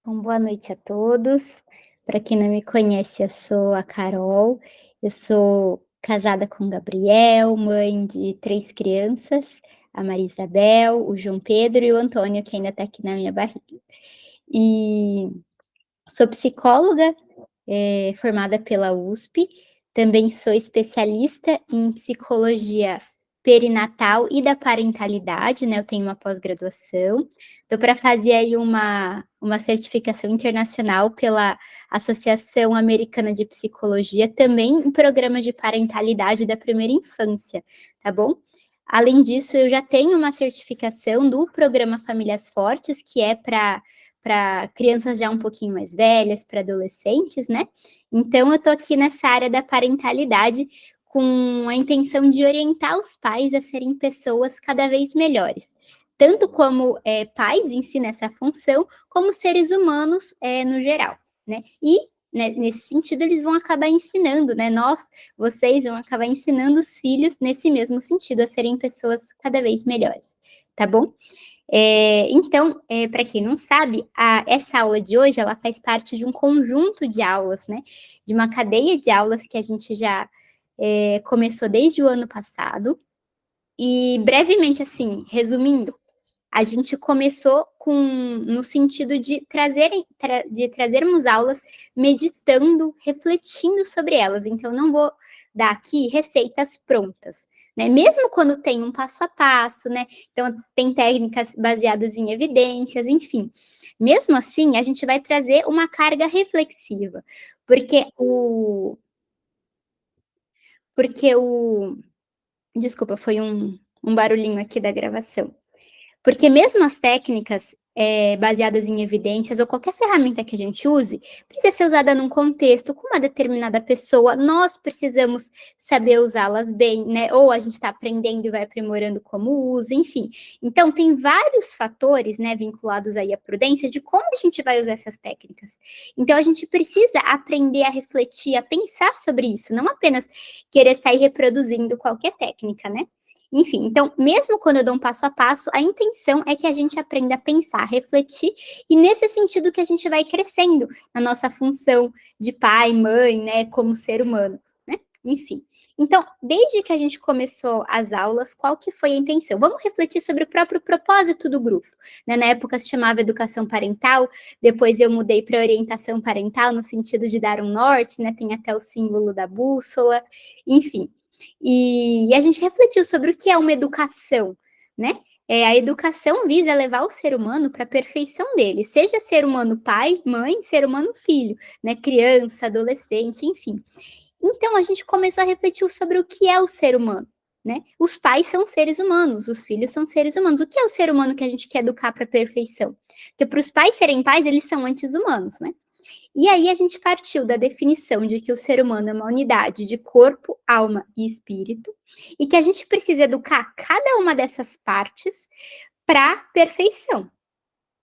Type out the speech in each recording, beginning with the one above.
Boa noite a todos. Para quem não me conhece, eu sou a Carol, eu sou casada com o Gabriel, mãe de 3 crianças, a Maria Isabel, o João Pedro e o Antônio, que ainda está aqui na minha barriga. E sou psicóloga, formada pela USP, também sou especialista em psicologia perinatal e da parentalidade, né, eu tenho uma pós-graduação, estou para fazer aí uma certificação internacional pela Associação Americana de Psicologia, também em programas de parentalidade da primeira infância, tá bom? Além disso, eu já tenho uma certificação do programa Famílias Fortes, que é para crianças já um pouquinho mais velhas, para adolescentes, né? Então, eu estou aqui nessa área da parentalidade com a intenção de orientar os pais a serem pessoas cada vez melhores, tanto como pais em si nessa função, como seres humanos no geral, né? E nesse sentido, eles vão acabar ensinando, né? Vocês vão acabar ensinando os filhos nesse mesmo sentido, a serem pessoas cada vez melhores, tá bom? Então, para quem não sabe, essa aula de hoje, ela faz parte de um conjunto de aulas, né, de uma cadeia de aulas que a gente já começou desde o ano passado, e brevemente, assim, resumindo, a gente começou no sentido de trazermos aulas meditando, refletindo sobre elas. Então, não vou dar aqui receitas prontas, né? Mesmo quando tem um passo a passo, né? Então, tem técnicas baseadas em evidências, enfim. Mesmo assim, a gente vai trazer uma carga reflexiva, porque porque o, desculpa, foi um barulhinho aqui da gravação. Porque mesmo as técnicas baseadas em evidências ou qualquer ferramenta que a gente use, precisa ser usada num contexto com uma determinada pessoa, nós precisamos saber usá-las bem, né? Ou a gente está aprendendo e vai aprimorando como usa, enfim. Então, tem vários fatores, né, vinculados aí à prudência de como a gente vai usar essas técnicas. Então, a gente precisa aprender a refletir, a pensar sobre isso, não apenas querer sair reproduzindo qualquer técnica, né? Enfim, então, mesmo quando eu dou um passo a passo, a intenção é que a gente aprenda a pensar, refletir, e nesse sentido que a gente vai crescendo na nossa função de pai, mãe, né, como ser humano, né? Enfim. Então, desde que a gente começou as aulas, qual que foi a intenção? Vamos refletir sobre o próprio propósito do grupo. Né? Na época se chamava educação parental, depois eu mudei para orientação parental, no sentido de dar um norte, né? Tem até o símbolo da bússola, enfim. E a gente refletiu sobre o que é uma educação, né? A educação visa levar o ser humano para a perfeição dele, seja ser humano pai, mãe, ser humano filho, né? Criança, adolescente, enfim. Então a gente começou a refletir sobre o que é o ser humano, né? Os pais são seres humanos, os filhos são seres humanos. O que é o ser humano que a gente quer educar para a perfeição? Porque para os pais serem pais, eles são antes humanos, né? E aí a gente partiu da definição de que o ser humano é uma unidade de corpo, alma e espírito, e que a gente precisa educar cada uma dessas partes para perfeição.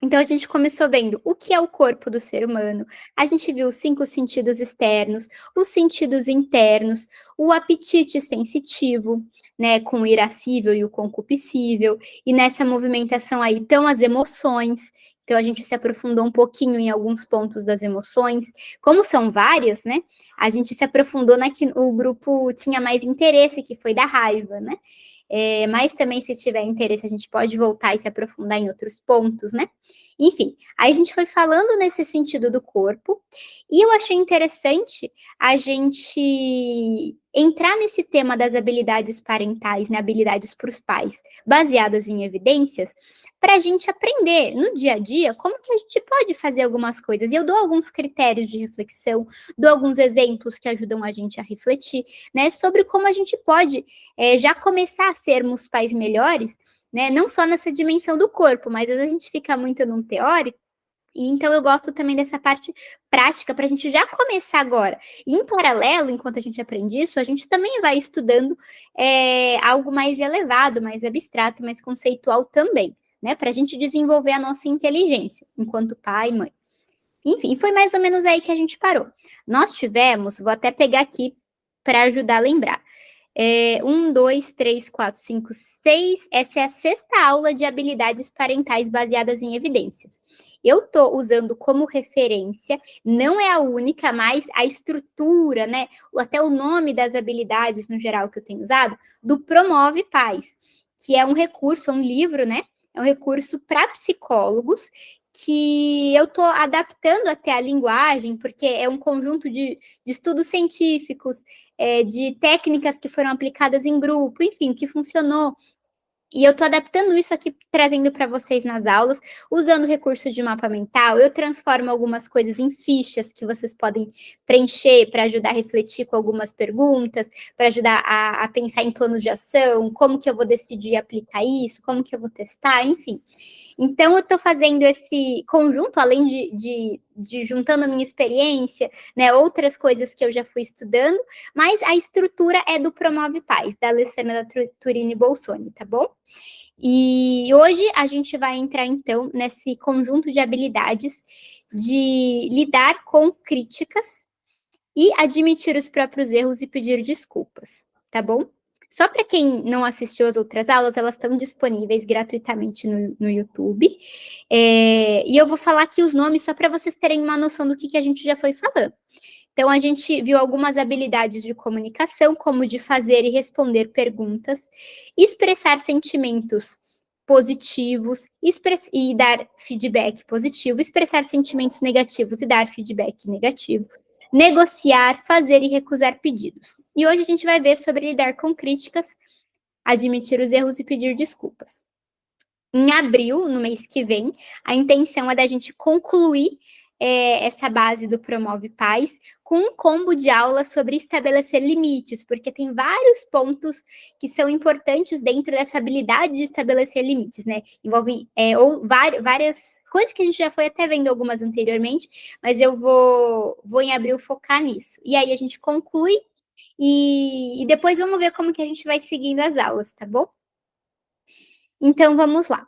Então a gente começou vendo o que é o corpo do ser humano, a gente viu os 5 sentidos externos, os sentidos internos, o apetite sensitivo, né, com o irascível e o concupiscível, e nessa movimentação aí estão as emoções. Então a gente se aprofundou um pouquinho em alguns pontos das emoções. Como são várias, né? A gente se aprofundou na que o grupo tinha mais interesse, que foi da raiva, né? Mas também, se tiver interesse, a gente pode voltar e se aprofundar em outros pontos, né? Enfim, aí a gente foi falando nesse sentido do corpo, e eu achei interessante a gente entrar nesse tema das habilidades parentais, né, habilidades para os pais, baseadas em evidências, para a gente aprender no dia a dia como que a gente pode fazer algumas coisas. E eu dou alguns critérios de reflexão, dou alguns exemplos que ajudam a gente a refletir, né, sobre como a gente pode já começar a sermos pais melhores, né? Não só nessa dimensão do corpo, mas às vezes a gente fica muito num teórico, e então eu gosto também dessa parte prática para a gente já começar agora. E em paralelo, enquanto a gente aprende isso, a gente também vai estudando algo mais elevado, mais abstrato, mais conceitual também, né? Para a gente desenvolver a nossa inteligência enquanto pai e mãe. Enfim, foi mais ou menos aí que a gente parou. Nós tivemos, vou até pegar aqui para ajudar a lembrar. 1, 2, 3, 4, 5, 6. Essa é a 6ª aula de habilidades parentais baseadas em evidências. Eu estou usando como referência, não é a única, mas a estrutura, né? Até o nome das habilidades no geral que eu tenho usado, do Promove Paz, que é um recurso, é um livro, né? É um recurso para psicólogos que eu estou adaptando até a linguagem, porque é um conjunto de estudos científicos, de técnicas que foram aplicadas em grupo, enfim, que funcionou. E eu estou adaptando isso aqui, trazendo para vocês nas aulas, usando recursos de mapa mental. Eu transformo algumas coisas em fichas que vocês podem preencher para ajudar a refletir com algumas perguntas, para ajudar a pensar em planos de ação, como que eu vou decidir aplicar isso, como que eu vou testar, enfim. Então, eu estou fazendo esse conjunto, além de juntando a minha experiência, né, outras coisas que eu já fui estudando, mas a estrutura é do Promove Paz, da Alessandra Turini Bolsoni, tá bom? E hoje a gente vai entrar, então, nesse conjunto de habilidades de lidar com críticas e admitir os próprios erros e pedir desculpas, tá bom? Só para quem não assistiu as outras aulas, elas estão disponíveis gratuitamente no YouTube. E eu vou falar aqui os nomes só para vocês terem uma noção do que a gente já foi falando. Então, a gente viu algumas habilidades de comunicação, como de fazer e responder perguntas, expressar sentimentos positivos e dar feedback positivo, expressar sentimentos negativos e dar feedback negativo, negociar, fazer e recusar pedidos. E hoje a gente vai ver sobre lidar com críticas, admitir os erros e pedir desculpas. Em abril, no mês que vem, a intenção é da gente concluir essa base do Promove Paz com um combo de aulas sobre estabelecer limites, porque tem vários pontos que são importantes dentro dessa habilidade de estabelecer limites, né? Envolvem várias coisas que a gente já foi até vendo algumas anteriormente, mas eu vou em abril focar nisso. E aí a gente conclui e depois vamos ver como que a gente vai seguindo as aulas, tá bom? Então vamos lá.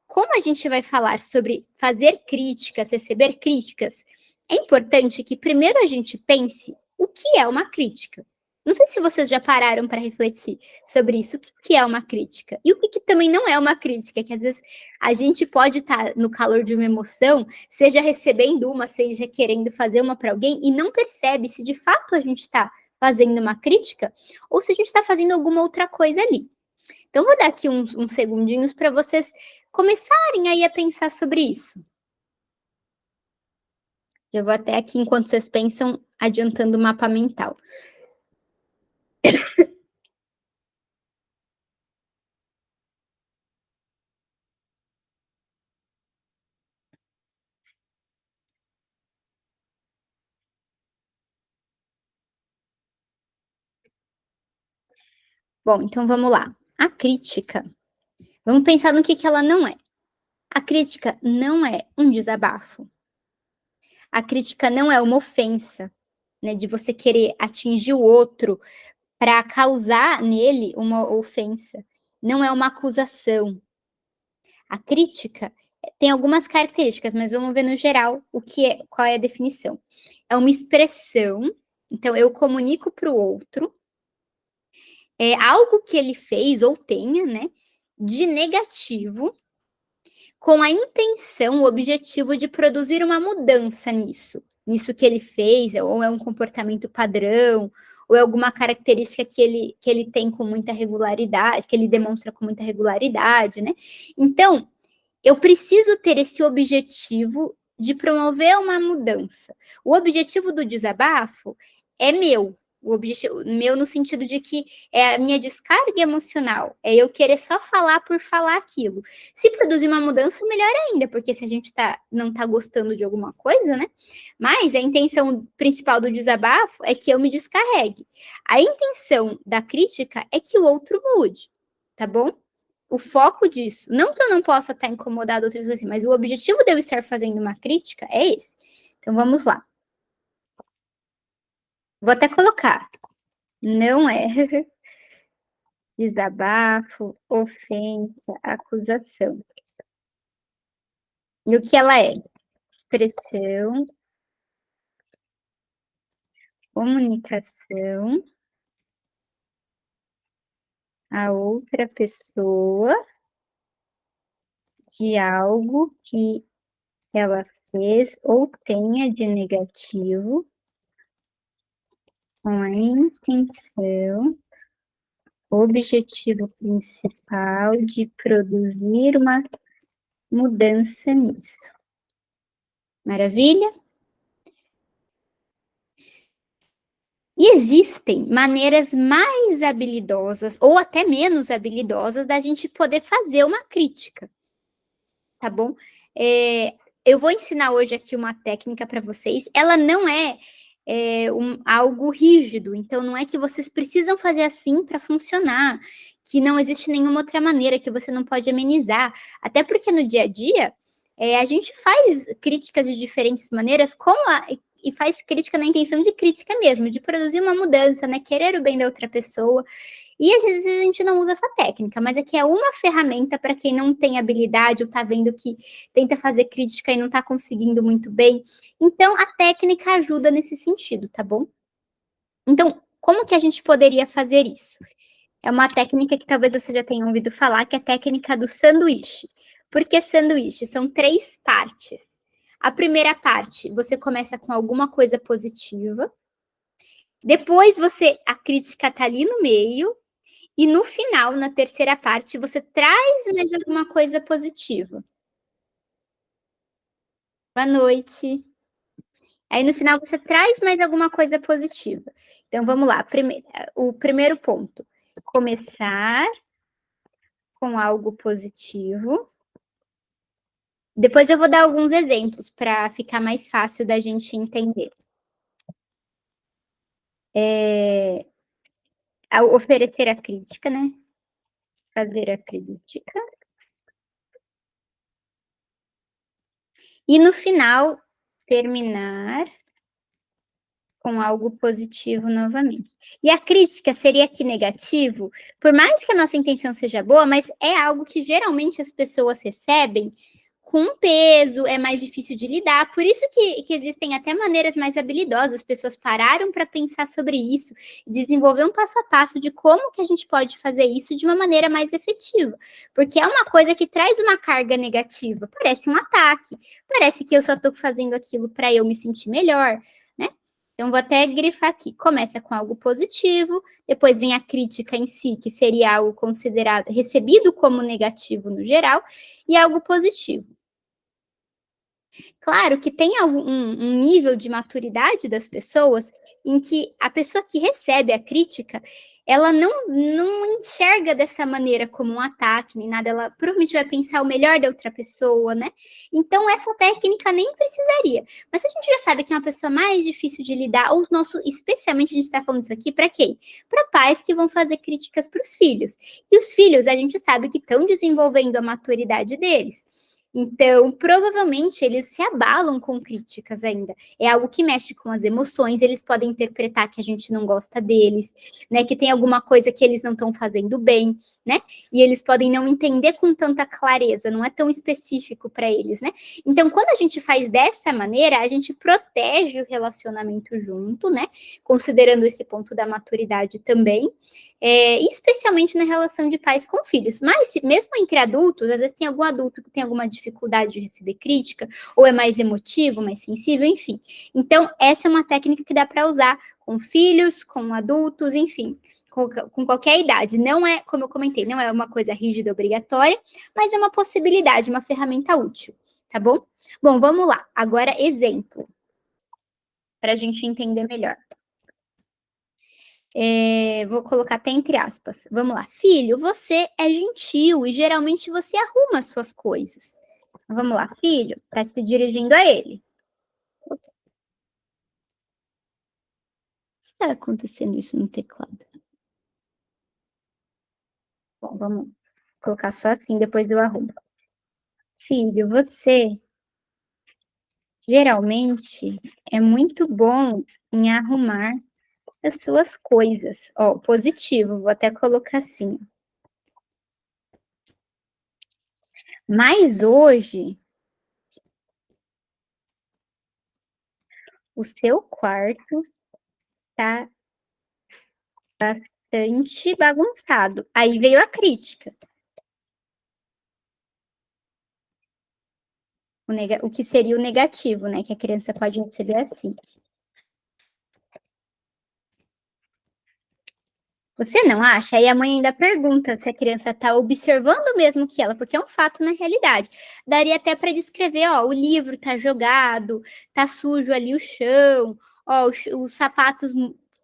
Como a gente vai falar sobre fazer críticas, receber críticas, é importante que primeiro a gente pense o que é uma crítica. Não sei se vocês já pararam para refletir sobre isso, o que é uma crítica e o que também não é uma crítica, que às vezes a gente pode estar no calor de uma emoção, seja recebendo uma, seja querendo fazer uma para alguém e não percebe se de fato a gente está fazendo uma crítica ou se a gente está fazendo alguma outra coisa ali. Então, vou dar aqui uns segundinhos para vocês começarem aí a pensar sobre isso. Já vou até aqui, enquanto vocês pensam, adiantando o mapa mental. Bom, então vamos lá. A crítica, vamos pensar no que ela não é. A crítica não é um desabafo. A crítica não é uma ofensa, né, de você querer atingir o outro para causar nele uma ofensa. Não é uma acusação. A crítica tem algumas características, mas vamos ver no geral qual é a definição. É uma expressão, então eu comunico para o outro algo que ele fez ou tenha, né, de negativo, com a intenção, o objetivo de produzir uma mudança nisso que ele fez, ou é um comportamento padrão, ou é alguma característica que ele tem com muita regularidade, que ele demonstra com muita regularidade, né? Então, eu preciso ter esse objetivo de promover uma mudança. O objetivo do desabafo é meu. O objetivo meu no sentido de que é a minha descarga emocional, é eu querer só falar por falar aquilo. Se produzir uma mudança, melhor ainda, porque se a gente não está gostando de alguma coisa, né? Mas a intenção principal do desabafo é que eu me descarregue. A intenção da crítica é que o outro mude, tá bom? O foco disso, não que eu não possa estar incomodado outras coisas, mas o objetivo de eu estar fazendo uma crítica é esse. Então vamos lá. Vou até colocar. Não é desabafo, ofensa, acusação. E o que ela é? Expressão, comunicação a outra pessoa de algo que ela fez ou tenha de negativo com a intenção, objetivo principal de produzir uma mudança nisso. Maravilha? E existem maneiras mais habilidosas ou até menos habilidosas da gente poder fazer uma crítica, tá bom? Eu vou ensinar hoje aqui uma técnica para vocês. Ela não é, algo rígido, então não é que vocês precisam fazer assim para funcionar, que não existe nenhuma outra maneira, que você não pode amenizar. Até porque no dia a dia, a gente faz críticas de diferentes maneiras e faz crítica na intenção de crítica mesmo, de produzir uma mudança, né, querer o bem da outra pessoa. E às vezes a gente não usa essa técnica, mas aqui é uma ferramenta para quem não tem habilidade ou está vendo que tenta fazer crítica e não está conseguindo muito bem. Então, a técnica ajuda nesse sentido, tá bom? Então, como que a gente poderia fazer isso? É uma técnica que talvez você já tenha ouvido falar, que é a técnica do sanduíche. Por que sanduíche? São 3 partes. A primeira parte, você começa com alguma coisa positiva, depois a crítica tá ali no meio, e no final, na terceira parte, você traz mais alguma coisa positiva. Boa noite. Aí no final você traz mais alguma coisa positiva. Então vamos lá, o primeiro ponto, começar com algo positivo. Depois eu vou dar alguns exemplos para ficar mais fácil da gente entender. Oferecer a crítica, né? Fazer a crítica. E no final, terminar com algo positivo novamente. E a crítica seria que negativo, por mais que a nossa intenção seja boa, mas é algo que geralmente as pessoas recebem com peso, é mais difícil de lidar, por isso que existem até maneiras mais habilidosas, as pessoas pararam para pensar sobre isso, desenvolver um passo a passo de como que a gente pode fazer isso de uma maneira mais efetiva, porque é uma coisa que traz uma carga negativa, parece um ataque, parece que eu só estou fazendo aquilo para eu me sentir melhor, né? Então, vou até grifar aqui. Começa com algo positivo, depois vem a crítica em si, que seria algo considerado, recebido como negativo no geral, e algo positivo. Claro que tem um nível de maturidade das pessoas em que a pessoa que recebe a crítica, ela não enxerga dessa maneira como um ataque nem nada, ela provavelmente vai pensar o melhor da outra pessoa, né? Então essa técnica nem precisaria. Mas a gente já sabe que é uma pessoa mais difícil de lidar, ou nosso, especialmente a gente está falando isso aqui para quem? Para pais que vão fazer críticas para os filhos. E os filhos, a gente sabe que estão desenvolvendo a maturidade deles. Então, provavelmente eles se abalam com críticas ainda. É algo que mexe com as emoções, eles podem interpretar que a gente não gosta deles, né? Que tem alguma coisa que eles não estão fazendo bem, né? E eles podem não entender com tanta clareza, não é tão específico para eles, né? Então, quando a gente faz dessa maneira, a gente protege o relacionamento junto, né? Considerando esse ponto da maturidade também, especialmente na relação de pais com filhos. Mas, mesmo entre adultos, às vezes tem algum adulto que tem alguma dificuldade de receber crítica, ou é mais emotivo, mais sensível, enfim. Então, essa é uma técnica que dá para usar com filhos, com adultos, enfim, com qualquer idade. Não é, como eu comentei, não é uma coisa rígida, obrigatória, mas é uma possibilidade, uma ferramenta útil, tá bom? Bom, vamos lá. Agora, exemplo, para a gente entender melhor. Vou colocar até entre aspas. Vamos lá. Filho, você é gentil e geralmente você arruma as suas coisas. Vamos lá, filho, está se dirigindo a ele. Está acontecendo isso no teclado? Bom, vamos colocar só assim, depois eu arrumo. Filho, você geralmente é muito bom em arrumar as suas coisas. Ó, positivo, vou até colocar assim. Mas hoje o seu quarto tá bastante bagunçado. Aí veio a crítica. O que seria o negativo, né? Que a criança pode receber assim. Você não acha? Aí a mãe ainda pergunta se a criança está observando mesmo que ela, porque é um fato na realidade. Daria até para descrever, ó, o livro tá jogado, tá sujo ali o chão, ó, os sapatos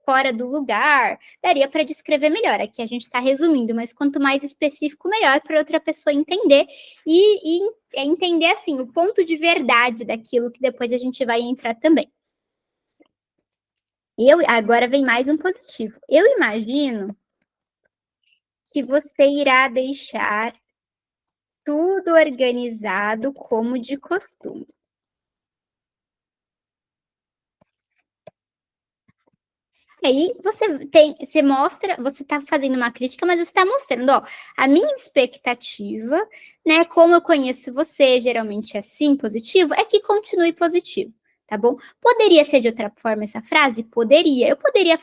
fora do lugar. Daria para descrever melhor. Aqui a gente está resumindo, mas quanto mais específico, melhor para outra pessoa entender e entender assim o ponto de verdade daquilo que depois a gente vai entrar também. Agora vem mais um positivo. Eu imagino que você irá deixar tudo organizado como de costume. Aí você mostra, você está fazendo uma crítica, mas você está mostrando, ó, a minha expectativa, né? Como eu conheço você, geralmente é assim, positivo, é que continue positivo, tá bom? Poderia ser de outra forma essa frase? Poderia. Eu poderia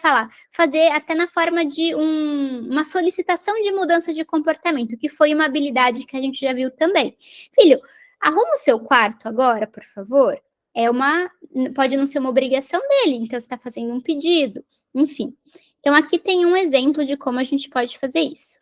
fazer até na forma de uma solicitação de mudança de comportamento, que foi uma habilidade que a gente já viu também. Filho, arruma o seu quarto agora, por favor. Pode não ser uma obrigação dele, então você está fazendo um pedido. Enfim, então aqui tem um exemplo de como a gente pode fazer isso.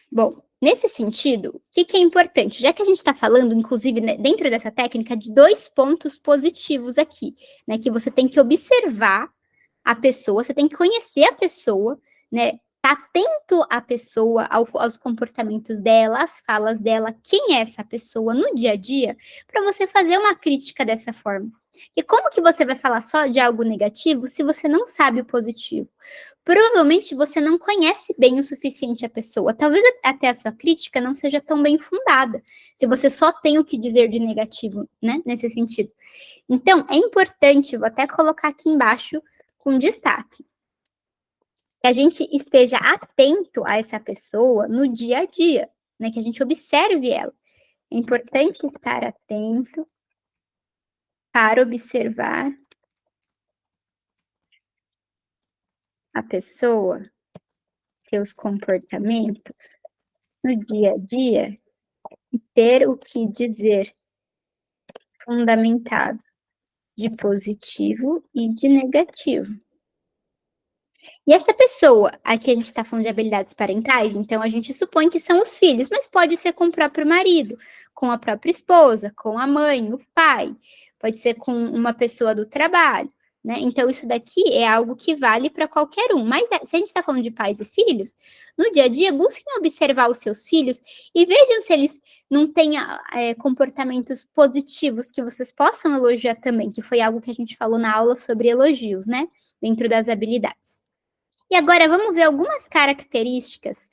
Bom, nesse sentido, o que é importante? Já que a gente está falando, inclusive, né, dentro dessa técnica, de 2 pontos positivos aqui, né? Que você tem que observar a pessoa, você tem que conhecer a pessoa, né? Tá atento à pessoa, aos comportamentos dela, às falas dela, quem é essa pessoa no dia a dia, para você fazer uma crítica dessa forma. E como que você vai falar só de algo negativo se você não sabe o positivo? Provavelmente você não conhece bem o suficiente a pessoa. Talvez até a sua crítica não seja tão bem fundada, se você só tem o que dizer de negativo, né? Nesse sentido. Então, é importante, vou até colocar aqui embaixo com destaque, que a gente esteja atento a essa pessoa no dia a dia, né? Que a gente observe ela. É importante estar atento para observar a pessoa, seus comportamentos no dia a dia, ter o que dizer fundamentado de positivo e de negativo. E essa pessoa, aqui a gente está falando de habilidades parentais, então a gente supõe que são os filhos, mas pode ser com o próprio marido, com a própria esposa, com a mãe, o pai, pode ser com uma pessoa do trabalho, né? Então isso daqui é algo que vale para qualquer um. Mas se a gente está falando de pais e filhos, no dia a dia busquem observar os seus filhos e vejam se eles não têm comportamentos positivos que vocês possam elogiar também, que foi algo que a gente falou na aula sobre elogios, né? Dentro das habilidades. E agora vamos ver algumas características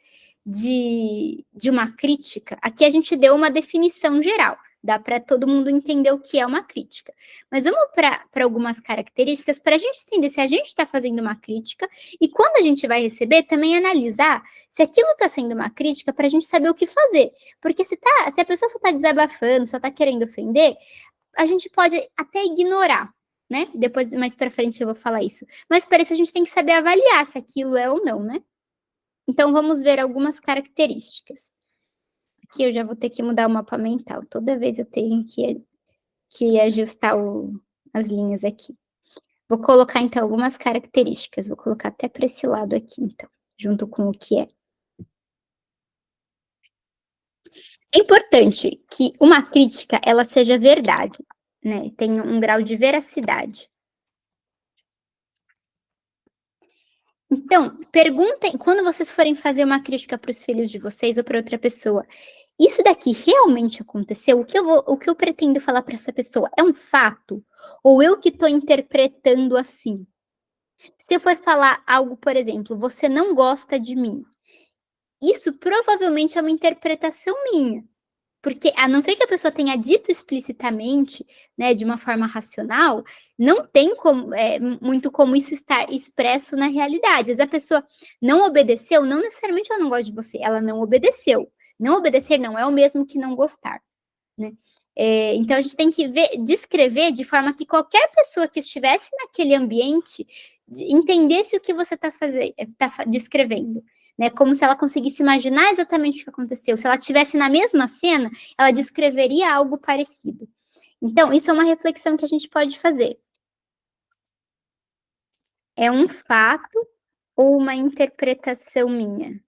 de uma crítica. Aqui a gente deu uma definição geral, dá para todo mundo entender o que é uma crítica. Mas vamos para algumas características para a gente entender se a gente está fazendo uma crítica e quando a gente vai receber, também analisar se aquilo está sendo uma crítica para a gente saber o que fazer. Porque se a pessoa só está desabafando, só está querendo ofender, a gente pode até ignorar, né? Depois, mais para frente, eu vou falar isso. Mas para isso a gente tem que saber avaliar se aquilo é ou não, né? Então vamos ver algumas características. Aqui eu já vou ter que mudar o mapa mental. Toda vez eu tenho que ajustar as linhas aqui. Vou colocar então algumas características. Vou colocar até para esse lado aqui, então, junto com o que é. É importante que uma crítica ela seja verdade, né? Tenha um grau de veracidade. Então, perguntem, quando vocês forem fazer uma crítica para os filhos de vocês ou para outra pessoa, isso daqui realmente aconteceu? O que eu pretendo falar para essa pessoa é um fato? Ou eu que estou interpretando assim? Se eu for falar algo, por exemplo, você não gosta de mim, isso provavelmente é uma interpretação minha. Porque, a não ser que a pessoa tenha dito explicitamente, né, de uma forma racional, não tem muito como isso estar expresso na realidade. Às vezes a pessoa não obedeceu, não necessariamente ela não gosta de você, ela não obedeceu. Não obedecer não é o mesmo que não gostar, né? Então, a gente tem que descrever de forma que qualquer pessoa que estivesse naquele ambiente entendesse o que você está descrevendo. Né, como se ela conseguisse imaginar exatamente o que aconteceu. Se ela estivesse na mesma cena, ela descreveria algo parecido. Então, isso é uma reflexão que a gente pode fazer. É um fato ou uma interpretação minha?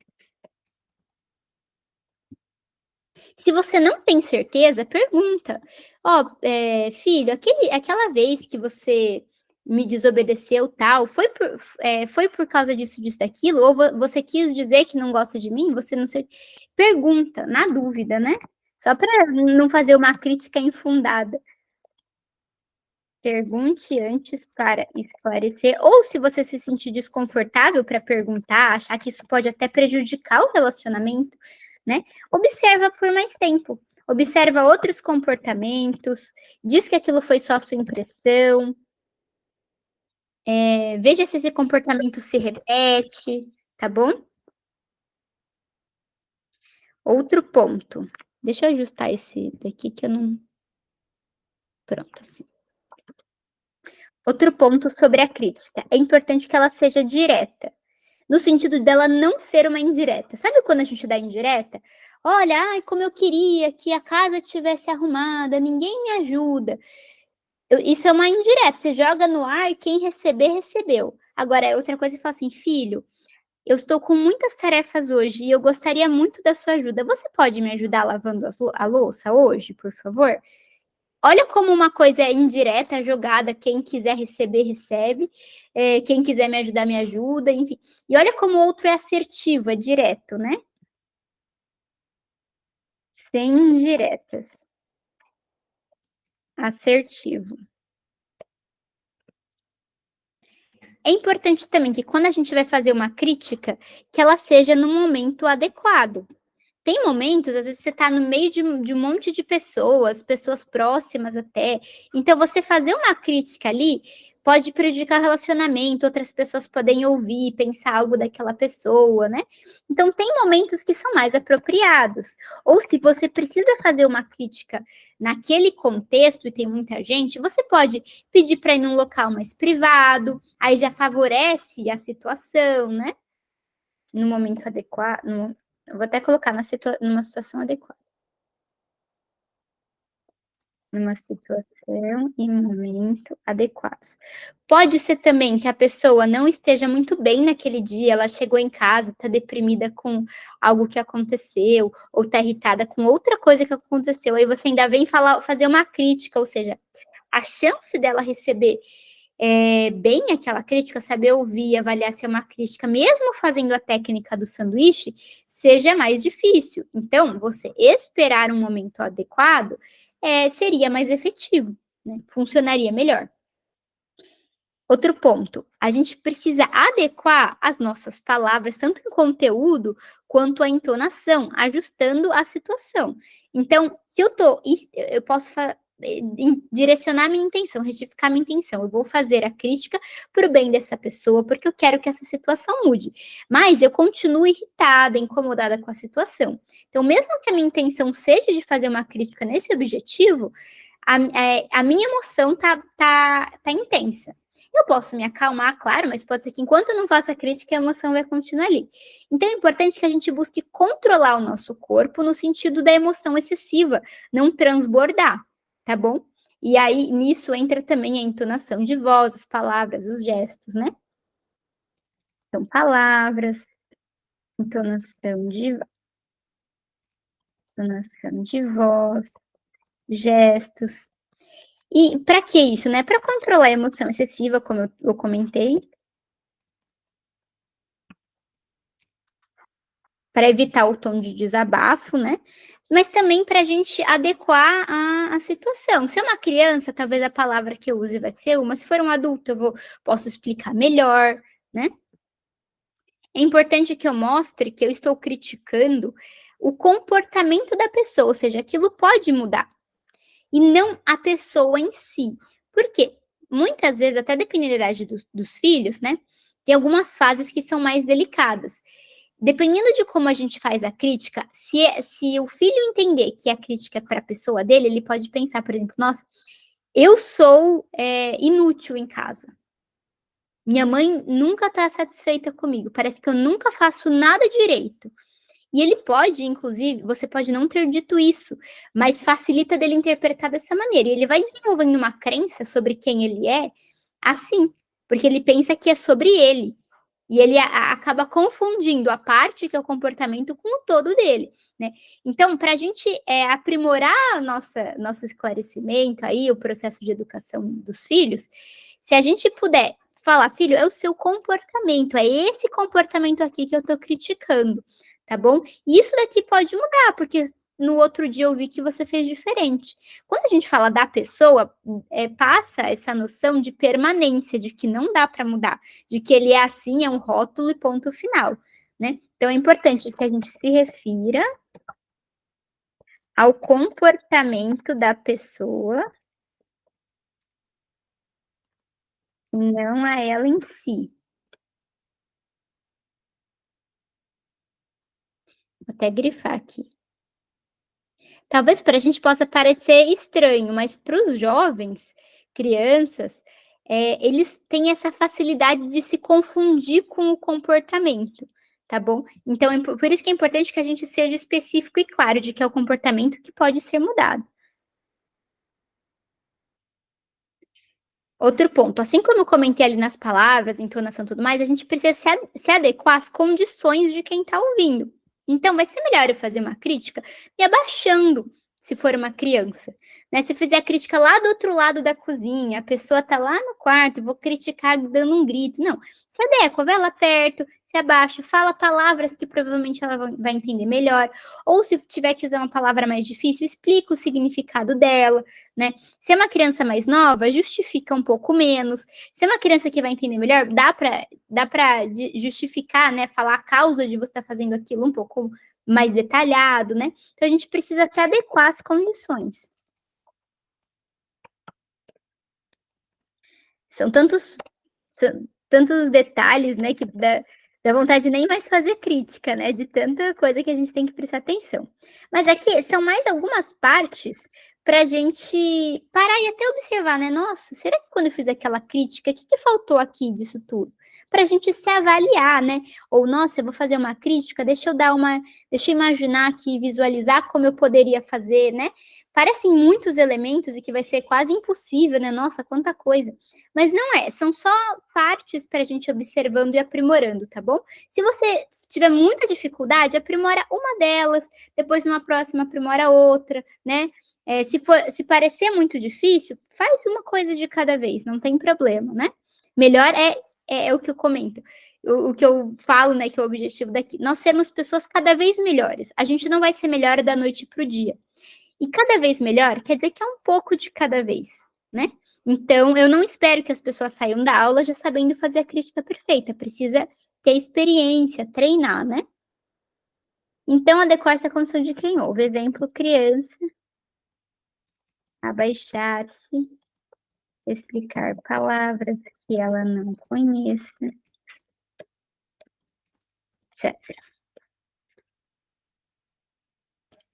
Se você não tem certeza, pergunta: "Ó, filho, aquela vez que você me desobedeceu, tal, foi por causa disso, disso, daquilo? Ou você quis dizer que não gosta de mim? Você não sei". Pergunta, na dúvida, né, só para não fazer uma crítica infundada. Pergunte antes para esclarecer, ou se você se sentir desconfortável para perguntar, achar que isso pode até prejudicar o relacionamento, né, observa por mais tempo. Observa outros comportamentos, diz que aquilo foi só sua impressão, veja se esse comportamento se repete, tá bom? Outro ponto, deixa eu ajustar esse daqui que eu não, pronto, assim. Outro ponto sobre a crítica, é importante que ela seja direta. No sentido dela não ser uma indireta. Sabe quando a gente dá indireta? "Olha, ai, como eu queria que a casa tivesse arrumada, ninguém me ajuda". Isso é uma indireta, você joga no ar e quem receber, recebeu. Agora, é outra coisa é falar assim: "Filho, eu estou com muitas tarefas hoje e eu gostaria muito da sua ajuda. Você pode me ajudar lavando a louça hoje, por favor?". Olha como uma coisa é indireta, jogada, quem quiser receber, recebe, quem quiser me ajudar, me ajuda, enfim. E olha como o outro é assertivo, é direto, né, sem indiretas, assertivo. É importante também que quando a gente vai fazer uma crítica, que ela seja no momento adequado. Tem momentos, às vezes você está no meio de um monte de pessoas, pessoas próximas até, então você fazer uma crítica ali, pode prejudicar o relacionamento, outras pessoas podem ouvir, pensar algo daquela pessoa, né. Então tem momentos que são mais apropriados, ou se você precisa fazer uma crítica naquele contexto e tem muita gente, você pode pedir para ir num local mais privado, aí já favorece a situação, né. No momento adequado, eu vou até colocar numa situação adequada. Numa situação e momento adequados. Pode ser também que a pessoa não esteja muito bem naquele dia, ela chegou em casa, está deprimida com algo que aconteceu, ou está irritada com outra coisa que aconteceu, aí você ainda vem fazer uma crítica, ou seja, a chance dela receber, bem aquela crítica, saber ouvir e avaliar se é uma crítica, mesmo fazendo a técnica do sanduíche, seja mais difícil. Então, você esperar um momento adequado, seria mais efetivo, né, funcionaria melhor. Outro ponto, a gente precisa adequar as nossas palavras, tanto em conteúdo quanto a entonação, ajustando a situação. Então, se eu posso direcionar minha intenção, retificar minha intenção. Eu vou fazer a crítica para o bem dessa pessoa, porque eu quero que essa situação mude. Mas eu continuo irritada, incomodada com a situação. Então, mesmo que a minha intenção seja de fazer uma crítica nesse objetivo, a minha emoção tá intensa. Eu posso me acalmar, claro, mas pode ser que enquanto eu não faço a crítica, a emoção vai continuar ali. Então é importante que a gente busque controlar o nosso corpo no sentido da emoção excessiva, não transbordar, tá bom? E aí nisso entra também a entonação de voz, as palavras, os gestos, né? Então palavras, entonação de entonação de voz, gestos. E para que isso, né? Para controlar a emoção excessiva, como eu comentei, para evitar o tom de desabafo, né, mas também para a gente adequar a situação. Se é uma criança, talvez a palavra que eu use vai ser uma, se for um adulto posso explicar melhor, né. É importante que eu mostre que eu estou criticando o comportamento da pessoa, ou seja, aquilo pode mudar, e não a pessoa em si. Por quê? Muitas vezes, até dependendo da idade dos filhos, né, tem algumas fases que são mais delicadas. dependendo de como a gente faz a crítica, se o filho entender que a crítica é para a pessoa dele, ele pode pensar, por exemplo, nossa, eu sou inútil em casa. Minha mãe nunca está satisfeita comigo, parece que eu nunca faço nada direito. E ele pode, inclusive, você pode não ter dito isso, mas facilita dele interpretar dessa maneira. E ele vai desenvolvendo uma crença sobre quem ele é assim, porque ele pensa que é sobre ele. E ele acaba confundindo a parte que é o comportamento com o todo dele, né? Então, para a gente aprimorar nosso esclarecimento aí, o processo de educação dos filhos, se a gente puder falar, filho, é o seu comportamento, é esse comportamento aqui que eu estou criticando, tá bom? E isso daqui pode mudar, porque no outro dia eu vi que você fez diferente. Quando a gente fala da pessoa, passa essa noção de permanência, de que não dá para mudar, de que ele é assim, é um rótulo e ponto final, né? Então é importante que a gente se refira ao comportamento da pessoa, não a ela em si. Vou até grifar aqui. Talvez para a gente possa parecer estranho, mas para os jovens, crianças, eles têm essa facilidade de se confundir com o comportamento, tá bom? Então, por isso que é importante que a gente seja específico e claro de que é o comportamento que pode ser mudado. Outro ponto, assim como eu comentei ali nas palavras, entonação e tudo mais, a gente precisa se adequar às condições de quem está ouvindo. Então, vai ser melhor eu fazer uma crítica me abaixando, se for uma criança. Né? Se eu fizer a crítica lá do outro lado da cozinha, a pessoa está lá no quarto, eu vou criticar dando um grito. Não, se adequa, vai lá perto, se abaixa, fala palavras que provavelmente ela vai entender melhor. Ou se tiver que usar uma palavra mais difícil, explica o significado dela, né? Se é uma criança mais nova, justifica um pouco menos. Se é uma criança que vai entender melhor, dá para justificar, né? Falar a causa de você estar fazendo aquilo um pouco mais detalhado, né? Então a gente precisa se adequar às condições. São tantos detalhes, né, que dá vontade de nem mais fazer crítica, né, de tanta coisa que a gente tem que prestar atenção. Mas aqui são mais algumas partes para a gente parar e até observar, né, nossa, será que quando eu fiz aquela crítica, o que faltou aqui disso tudo? Para a gente se avaliar, né, ou nossa, eu vou fazer uma crítica, deixa eu imaginar aqui, visualizar como eu poderia fazer, né, parecem muitos elementos e que vai ser quase impossível, né, nossa, quanta coisa. Mas não é, são só partes para a gente observando e aprimorando, tá bom? Se você tiver muita dificuldade, aprimora uma delas, depois numa próxima aprimora outra, né? Se parecer muito difícil, faz uma coisa de cada vez, não tem problema, né? Melhor é o que eu comento, o que eu falo, né, que é o objetivo daqui. Nós sermos pessoas cada vez melhores. A gente não vai ser melhor da noite para o dia. E cada vez melhor quer dizer que é um pouco de cada vez, né? Então, eu não espero que as pessoas saiam da aula já sabendo fazer a crítica perfeita, precisa ter experiência, treinar, né? Então, adequar-se à condição de quem ouve. Exemplo, criança, abaixar-se, explicar palavras que ela não conheça, etc.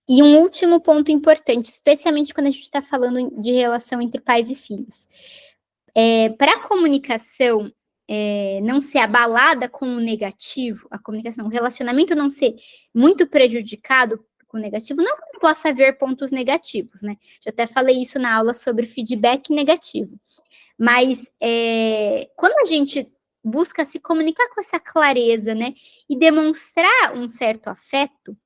E um último ponto importante, especialmente quando a gente está falando de relação entre pais e filhos. Para a comunicação não ser abalada com o negativo, a comunicação, o relacionamento não ser muito prejudicado com o negativo, não que possa haver pontos negativos, né? Já até falei isso na aula sobre feedback negativo. Mas quando a gente busca se comunicar com essa clareza, né? E demonstrar um certo afeto,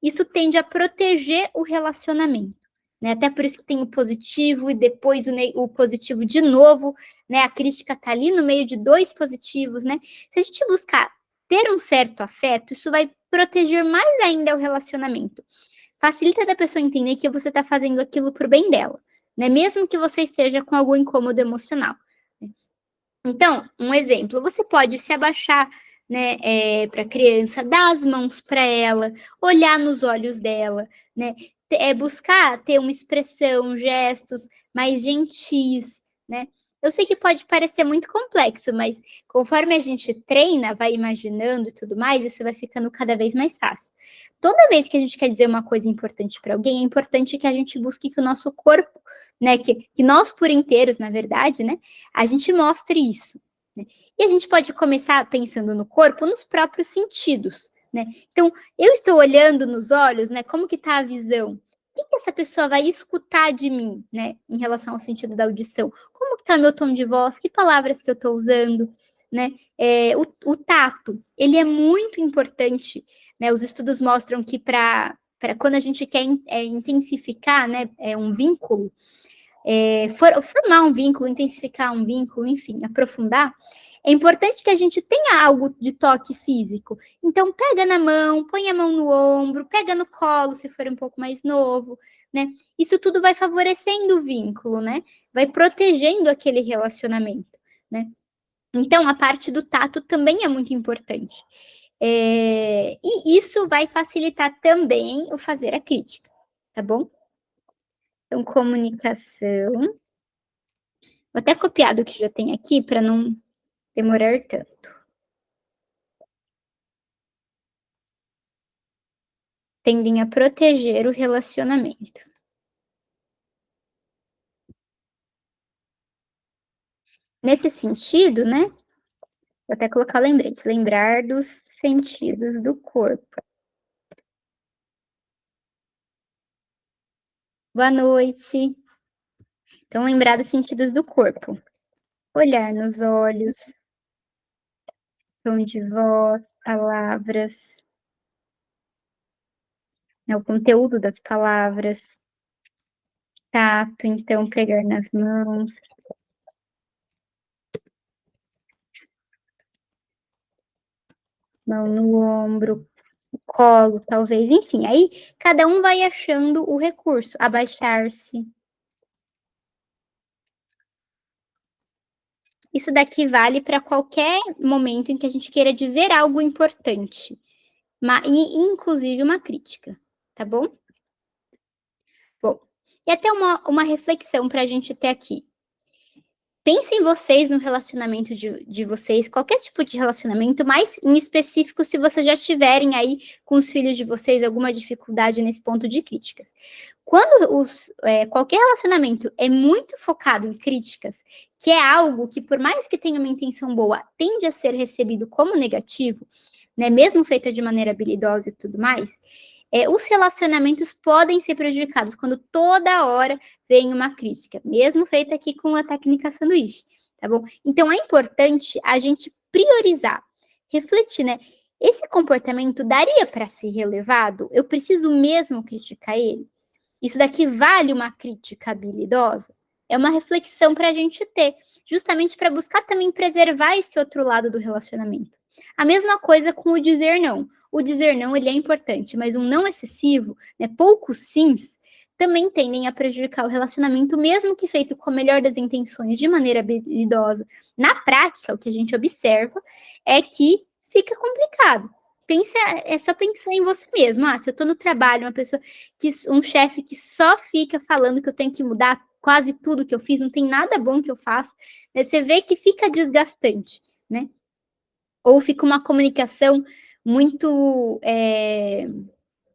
isso tende a proteger o relacionamento. Né? Até por isso que tem o positivo e depois o positivo de novo, né? A crítica está ali no meio de dois positivos, né? Se a gente buscar ter um certo afeto, isso vai proteger mais ainda o relacionamento. Facilita da pessoa entender que você está fazendo aquilo para o bem dela, né? Mesmo que você esteja com algum incômodo emocional. Então, um exemplo, você pode se abaixar, né, para a criança, dar as mãos para ela, olhar nos olhos dela, né, buscar ter uma expressão, gestos mais gentis, né. Eu sei que pode parecer muito complexo, mas conforme a gente treina, vai imaginando e tudo mais, isso vai ficando cada vez mais fácil. Toda vez que a gente quer dizer uma coisa importante para alguém, é importante que a gente busque que o nosso corpo, né, que nós por inteiros, na verdade, né, a gente mostre isso. Né? E a gente pode começar pensando no corpo, nos próprios sentidos. Né? Então, eu estou olhando nos olhos, né? Como que está a visão? O que essa pessoa vai escutar de mim, né? Em relação ao sentido da audição? Como que está meu tom de voz? Que palavras que eu estou usando? Né? O tato, ele é muito importante, né? Os estudos mostram que para quando a gente quer intensificar, né, um vínculo, formar um vínculo, intensificar um vínculo, enfim, aprofundar, é importante que a gente tenha algo de toque físico. Então, pega na mão, põe a mão no ombro, pega no colo, se for um pouco mais novo, né? Isso tudo vai favorecendo o vínculo, né? Vai protegendo aquele relacionamento, né? Então, a parte do tato também é muito importante. E isso vai facilitar também o fazer a crítica, tá bom? Então, comunicação. Vou até copiar do que já tem aqui para não demorar tanto. Tendem a proteger o relacionamento. Nesse sentido, né? Vou até colocar lembrete. Lembrar dos sentidos do corpo. Boa noite. Então, lembrar dos sentidos do corpo. Olhar nos olhos, tom de voz, palavras, né, o conteúdo das palavras, tato, então pegar nas mãos, mão no ombro, colo, talvez, enfim, aí cada um vai achando o recurso, abaixar-se. Isso daqui vale para qualquer momento em que a gente queira dizer algo importante, e inclusive uma crítica, tá bom? Bom, e até uma reflexão para a gente ter aqui. Pensem vocês no relacionamento de vocês, qualquer tipo de relacionamento, mas em específico se vocês já tiverem aí com os filhos de vocês alguma dificuldade nesse ponto de críticas. Quando qualquer relacionamento é muito focado em críticas, que é algo que, por mais que tenha uma intenção boa, tende a ser recebido como negativo, né, mesmo feita de maneira habilidosa e tudo mais, os relacionamentos podem ser prejudicados quando toda hora vem uma crítica, mesmo feita aqui com a técnica sanduíche, tá bom? Então é importante a gente priorizar, refletir, né? Esse comportamento daria para ser relevado? Eu preciso mesmo criticar ele? Isso daqui vale uma crítica habilidosa? É uma reflexão para a gente ter, justamente para buscar também preservar esse outro lado do relacionamento. A mesma coisa com o dizer não. O dizer não, ele é importante, mas um não excessivo, né, poucos sims, também tendem a prejudicar o relacionamento, mesmo que feito com a melhor das intenções, de maneira habilidosa. Na prática, o que a gente observa é que fica complicado. É só pensar em você mesmo. Se eu estou no trabalho, um chefe que só fica falando que eu tenho que mudar quase tudo que eu fiz, não tem nada bom que eu faça, né? Você vê que fica desgastante, né? Ou fica uma comunicação muito.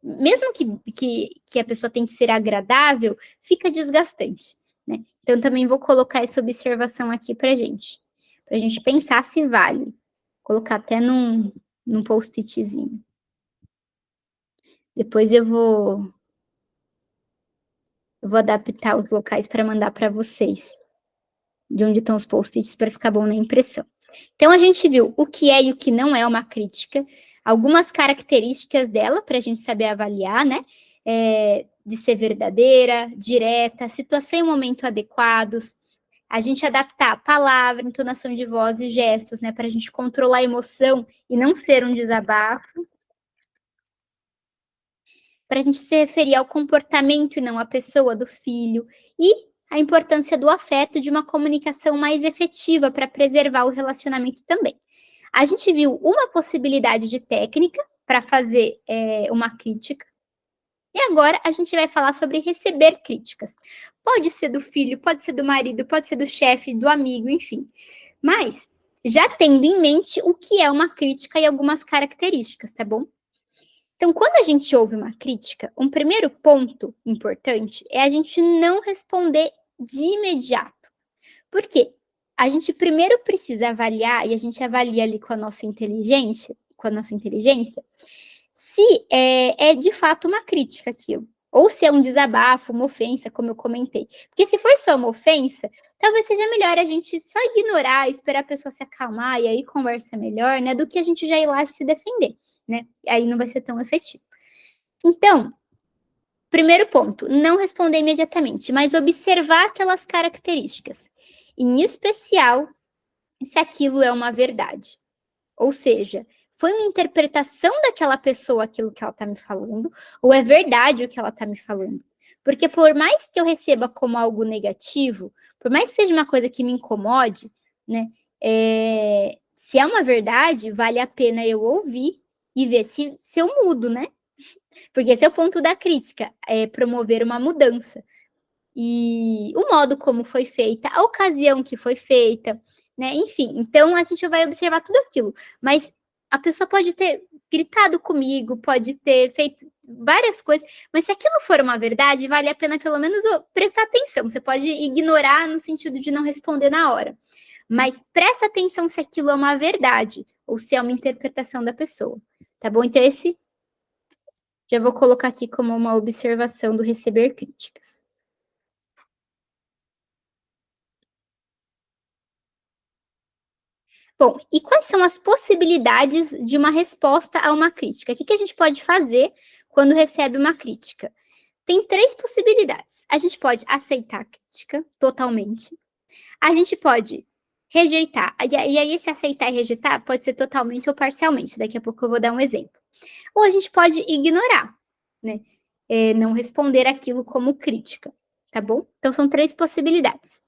Mesmo que a pessoa tem que ser agradável, fica desgastante, né? Então, também vou colocar essa observação aqui para gente pensar se vale. Colocar até num post-itzinho. Depois eu vou adaptar os locais para mandar para vocês, de onde estão os post-its, para ficar bom na impressão. Então, a gente viu o que é e o que não é uma crítica, algumas características dela para a gente saber avaliar, né? De ser verdadeira, direta, situação e momento adequados, a gente adaptar a palavra, entonação de voz e gestos, né? Para a gente controlar a emoção e não ser um desabafo. Para a gente se referir ao comportamento e não à pessoa do filho, e a importância do afeto, de uma comunicação mais efetiva para preservar o relacionamento também. A gente viu uma possibilidade de técnica para fazer uma crítica, E agora a gente vai falar sobre receber críticas. Pode ser do filho, pode ser do marido, pode ser do chefe, do amigo, enfim. Mas já tendo em mente o que é uma crítica e algumas características, tá bom? Então, quando a gente ouve uma crítica, um primeiro ponto importante é a gente não responder de imediato. Por quê? A gente primeiro precisa avaliar, e a gente avalia ali com a nossa inteligência, se é de fato uma crítica aquilo. Ou se é um desabafo, uma ofensa, como eu comentei. Porque se for só uma ofensa, talvez seja melhor a gente só ignorar, esperar a pessoa se acalmar e aí conversa melhor, né? Do que a gente já ir lá se defender, né? Aí não vai ser tão efetivo. Então, primeiro ponto, não responder imediatamente, mas observar aquelas características. Em especial, se aquilo é uma verdade. Ou seja, foi uma interpretação daquela pessoa aquilo que ela está me falando, ou é verdade o que ela está me falando? Porque por mais que eu receba como algo negativo, por mais que seja uma coisa que me incomode, né? Se é uma verdade, vale a pena eu ouvir e ver se eu mudo, né? Porque esse é o ponto da crítica, é promover uma mudança. E o modo como foi feita, a ocasião que foi feita, né? Enfim, então a gente vai observar tudo aquilo. Mas a pessoa pode ter gritado comigo, pode ter feito várias coisas, mas se aquilo for uma verdade, vale a pena pelo menos prestar atenção. Você pode ignorar no sentido de não responder na hora, mas presta atenção se aquilo é uma verdade ou se é uma interpretação da pessoa, tá bom? Então esse já vou colocar aqui como uma observação do receber críticas. Bom, e quais são as possibilidades de uma resposta a uma crítica? O que a gente pode fazer quando recebe uma crítica? Tem três possibilidades. A gente pode aceitar a crítica totalmente. A gente pode rejeitar. E aí, esse aceitar e rejeitar pode ser totalmente ou parcialmente. Daqui a pouco eu vou dar um exemplo. Ou a gente pode ignorar, né? Não responder aquilo como crítica, tá bom? Então, são três possibilidades.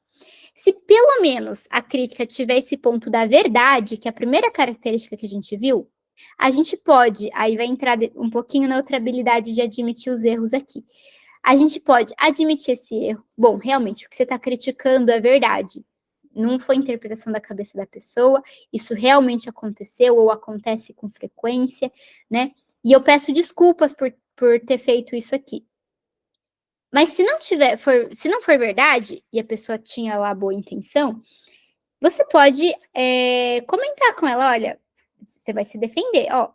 Se pelo menos a crítica tiver esse ponto da verdade, que é a primeira característica que a gente viu, a gente pode, aí vai entrar um pouquinho na outra habilidade de admitir os erros aqui. A gente pode admitir esse erro. Bom, realmente, o que você está criticando é verdade. Não foi interpretação da cabeça da pessoa, isso realmente aconteceu ou acontece com frequência, né? E eu peço desculpas por ter feito isso aqui. Mas se não for verdade, e a pessoa tinha lá boa intenção, você pode comentar com ela, olha, você vai se defender, ó,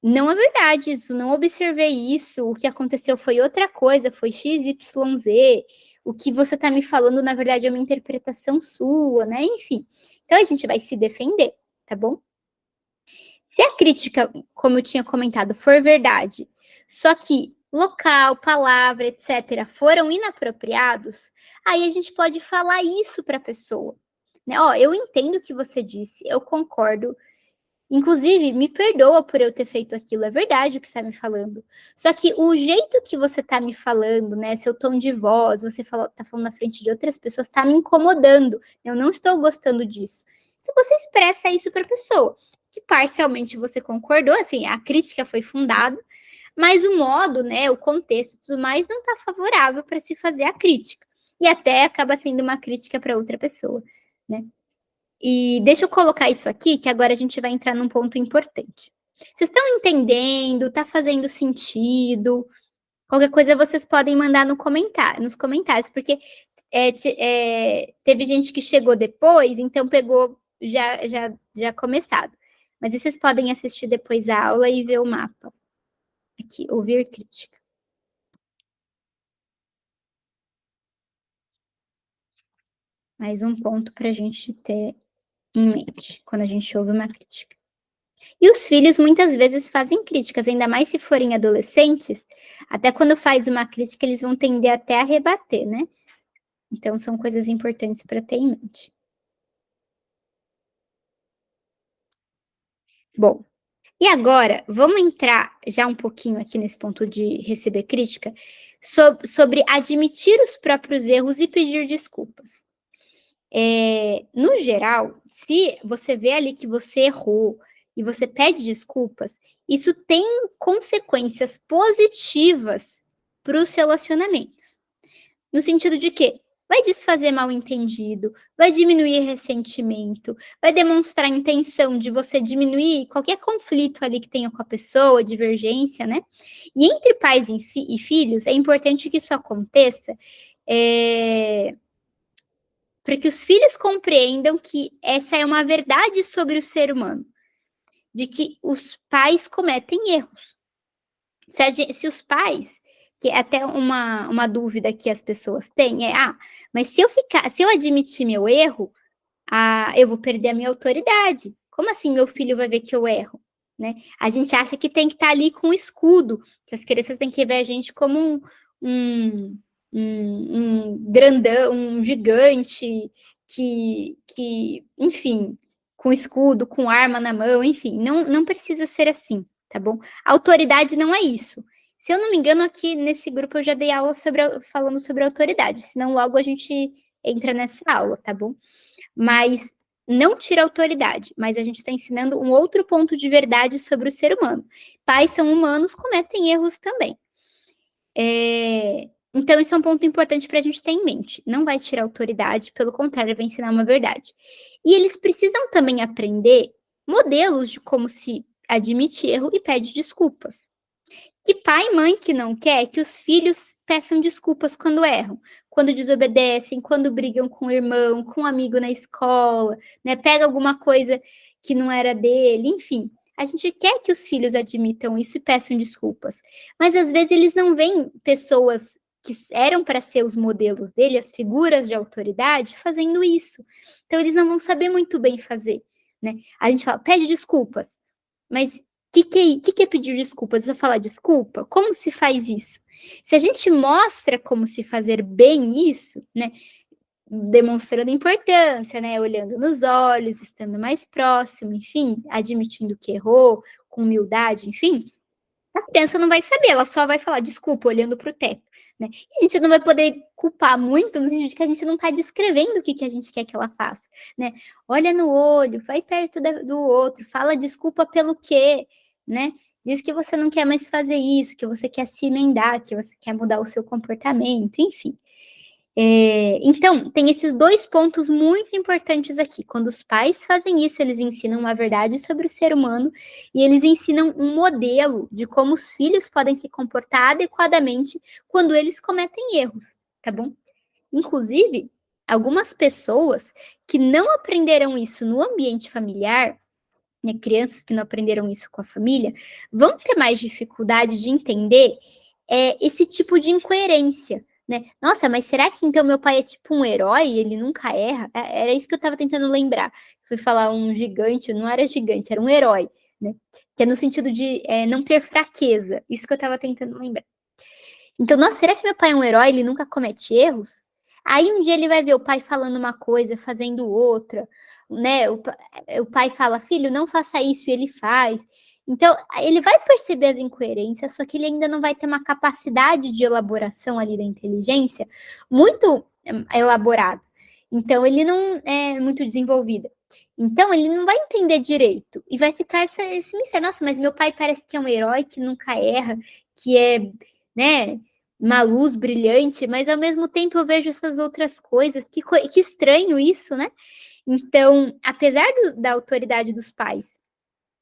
não é verdade isso, não observei isso, o que aconteceu foi outra coisa, foi XYZ, o que você está me falando, na verdade, é uma interpretação sua, né? Enfim. Então a gente vai se defender, tá bom? Se a crítica, como eu tinha comentado, for verdade, só que local, palavra, etc., foram inapropriados, aí a gente pode falar isso para a pessoa. Né? Ó, eu entendo o que você disse, eu concordo. Inclusive, me perdoa por eu ter feito aquilo, é verdade o que você está me falando. Só que o jeito que você está me falando, né? Seu tom de voz, você está falando na frente de outras pessoas, está me incomodando. Eu não estou gostando disso. Então, você expressa isso para a pessoa. Que parcialmente você concordou, assim, a crítica foi fundada, mas o modo, né, o contexto e tudo mais não está favorável para se fazer a crítica. E até acaba sendo uma crítica para outra pessoa, né? E deixa eu colocar isso aqui, que agora a gente vai entrar num ponto importante. Vocês estão entendendo? Tá fazendo sentido? Qualquer coisa vocês podem mandar nos comentários, porque teve gente que chegou depois, então pegou já começado. Mas vocês podem assistir depois a aula e ver o mapa. Aqui, ouvir crítica. Mais um ponto para a gente ter em mente quando a gente ouve uma crítica. E os filhos muitas vezes fazem críticas, ainda mais se forem adolescentes, até quando faz uma crítica, eles vão tender até a rebater, né? Então são coisas importantes para ter em mente. Bom, e agora vamos entrar já um pouquinho aqui nesse ponto de receber crítica sobre admitir os próprios erros e pedir desculpas. No geral, se você vê ali que você errou e você pede desculpas, isso tem consequências positivas para os relacionamentos. No sentido de que vai desfazer mal-entendido, vai diminuir ressentimento, vai demonstrar a intenção de você diminuir qualquer conflito ali que tenha com a pessoa, divergência, né? E entre pais e filhos, é importante que isso aconteça para que os filhos compreendam que essa é uma verdade sobre o ser humano, de que os pais cometem erros. Se os pais, que é até uma dúvida que as pessoas têm, mas se eu admitir meu erro, eu vou perder a minha autoridade. Como assim meu filho vai ver que eu erro? Né? A gente acha que tem que estar ali com um escudo, que as crianças têm que ver a gente como um grandão, um gigante, enfim, com escudo, com arma na mão, enfim, não precisa ser assim, tá bom? A autoridade não é isso. Se eu não me engano, aqui nesse grupo eu já dei aula falando sobre autoridade, senão logo a gente entra nessa aula, tá bom? Mas não tira a autoridade, mas a gente está ensinando um outro ponto de verdade sobre o ser humano. Pais são humanos, cometem erros também. Então, isso é um ponto importante para a gente ter em mente. Não vai tirar a autoridade, pelo contrário, vai ensinar uma verdade. E eles precisam também aprender modelos de como se admite erro e pede desculpas. E pai e mãe que não quer que os filhos peçam desculpas quando erram, quando desobedecem, quando brigam com o irmão, com um amigo na escola, né? Pega alguma coisa que não era dele, enfim. A gente quer que os filhos admitam isso e peçam desculpas. Mas às vezes eles não veem pessoas que eram para ser os modelos dele, as figuras de autoridade, fazendo isso. Então eles não vão saber muito bem fazer, né? A gente fala, pede desculpas, mas o que é pedir desculpas? Eu falar desculpa? Como se faz isso? Se a gente mostra como se fazer bem isso, né? Demonstrando importância, né? Olhando nos olhos, estando mais próximo, enfim, admitindo que errou, com humildade, enfim, a criança não vai saber, ela só vai falar desculpa, olhando para o teto, né? E a gente não vai poder culpar muito no sentido de que a gente não está descrevendo o que a gente quer que ela faça, né? Olha no olho, vai perto do outro, fala desculpa pelo quê, né? Diz que você não quer mais fazer isso, que você quer se emendar, que você quer mudar o seu comportamento, enfim. Então, tem esses dois pontos muito importantes aqui. Quando os pais fazem isso, eles ensinam uma verdade sobre o ser humano e eles ensinam um modelo de como os filhos podem se comportar adequadamente quando eles cometem erros, tá bom? Inclusive, algumas pessoas que não aprenderam isso no ambiente familiar, né, crianças que não aprenderam isso com a família, vão ter mais dificuldade de entender esse tipo de incoerência, né? Nossa, mas será que então meu pai é tipo um herói? Ele nunca erra? Era isso que eu estava tentando lembrar. Fui falar um gigante, não era gigante, era um herói, né? Que é no sentido de não ter fraqueza. Isso que eu estava tentando lembrar. Então, nossa, será que meu pai é um herói? Ele nunca comete erros? Aí um dia ele vai ver o pai falando uma coisa, fazendo outra, né? O pai fala, filho, não faça isso, e ele faz. Então, ele vai perceber as incoerências, só que ele ainda não vai ter uma capacidade de elaboração ali da inteligência muito elaborada. Então, ele não é muito desenvolvida. Então, ele não vai entender direito. E vai ficar esse mistério. Nossa, mas meu pai parece que é um herói que nunca erra, que é, né, uma luz brilhante, mas ao mesmo tempo eu vejo essas outras coisas. Que estranho isso, né? Então, apesar da autoridade dos pais,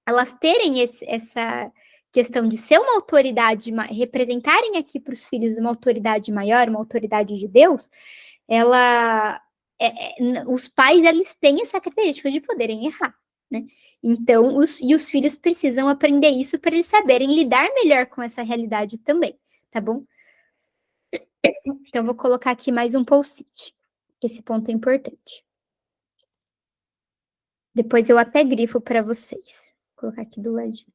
elas terem essa questão de ser uma autoridade, representarem aqui para os filhos uma autoridade maior, uma autoridade de Deus, os pais, eles têm essa característica de poderem errar, né? Então, os filhos precisam aprender isso para eles saberem lidar melhor com essa realidade também, tá bom? Então, eu vou colocar aqui mais um post-it, que esse ponto é importante. Depois eu até grifo para vocês. Vou colocar aqui do ladinho.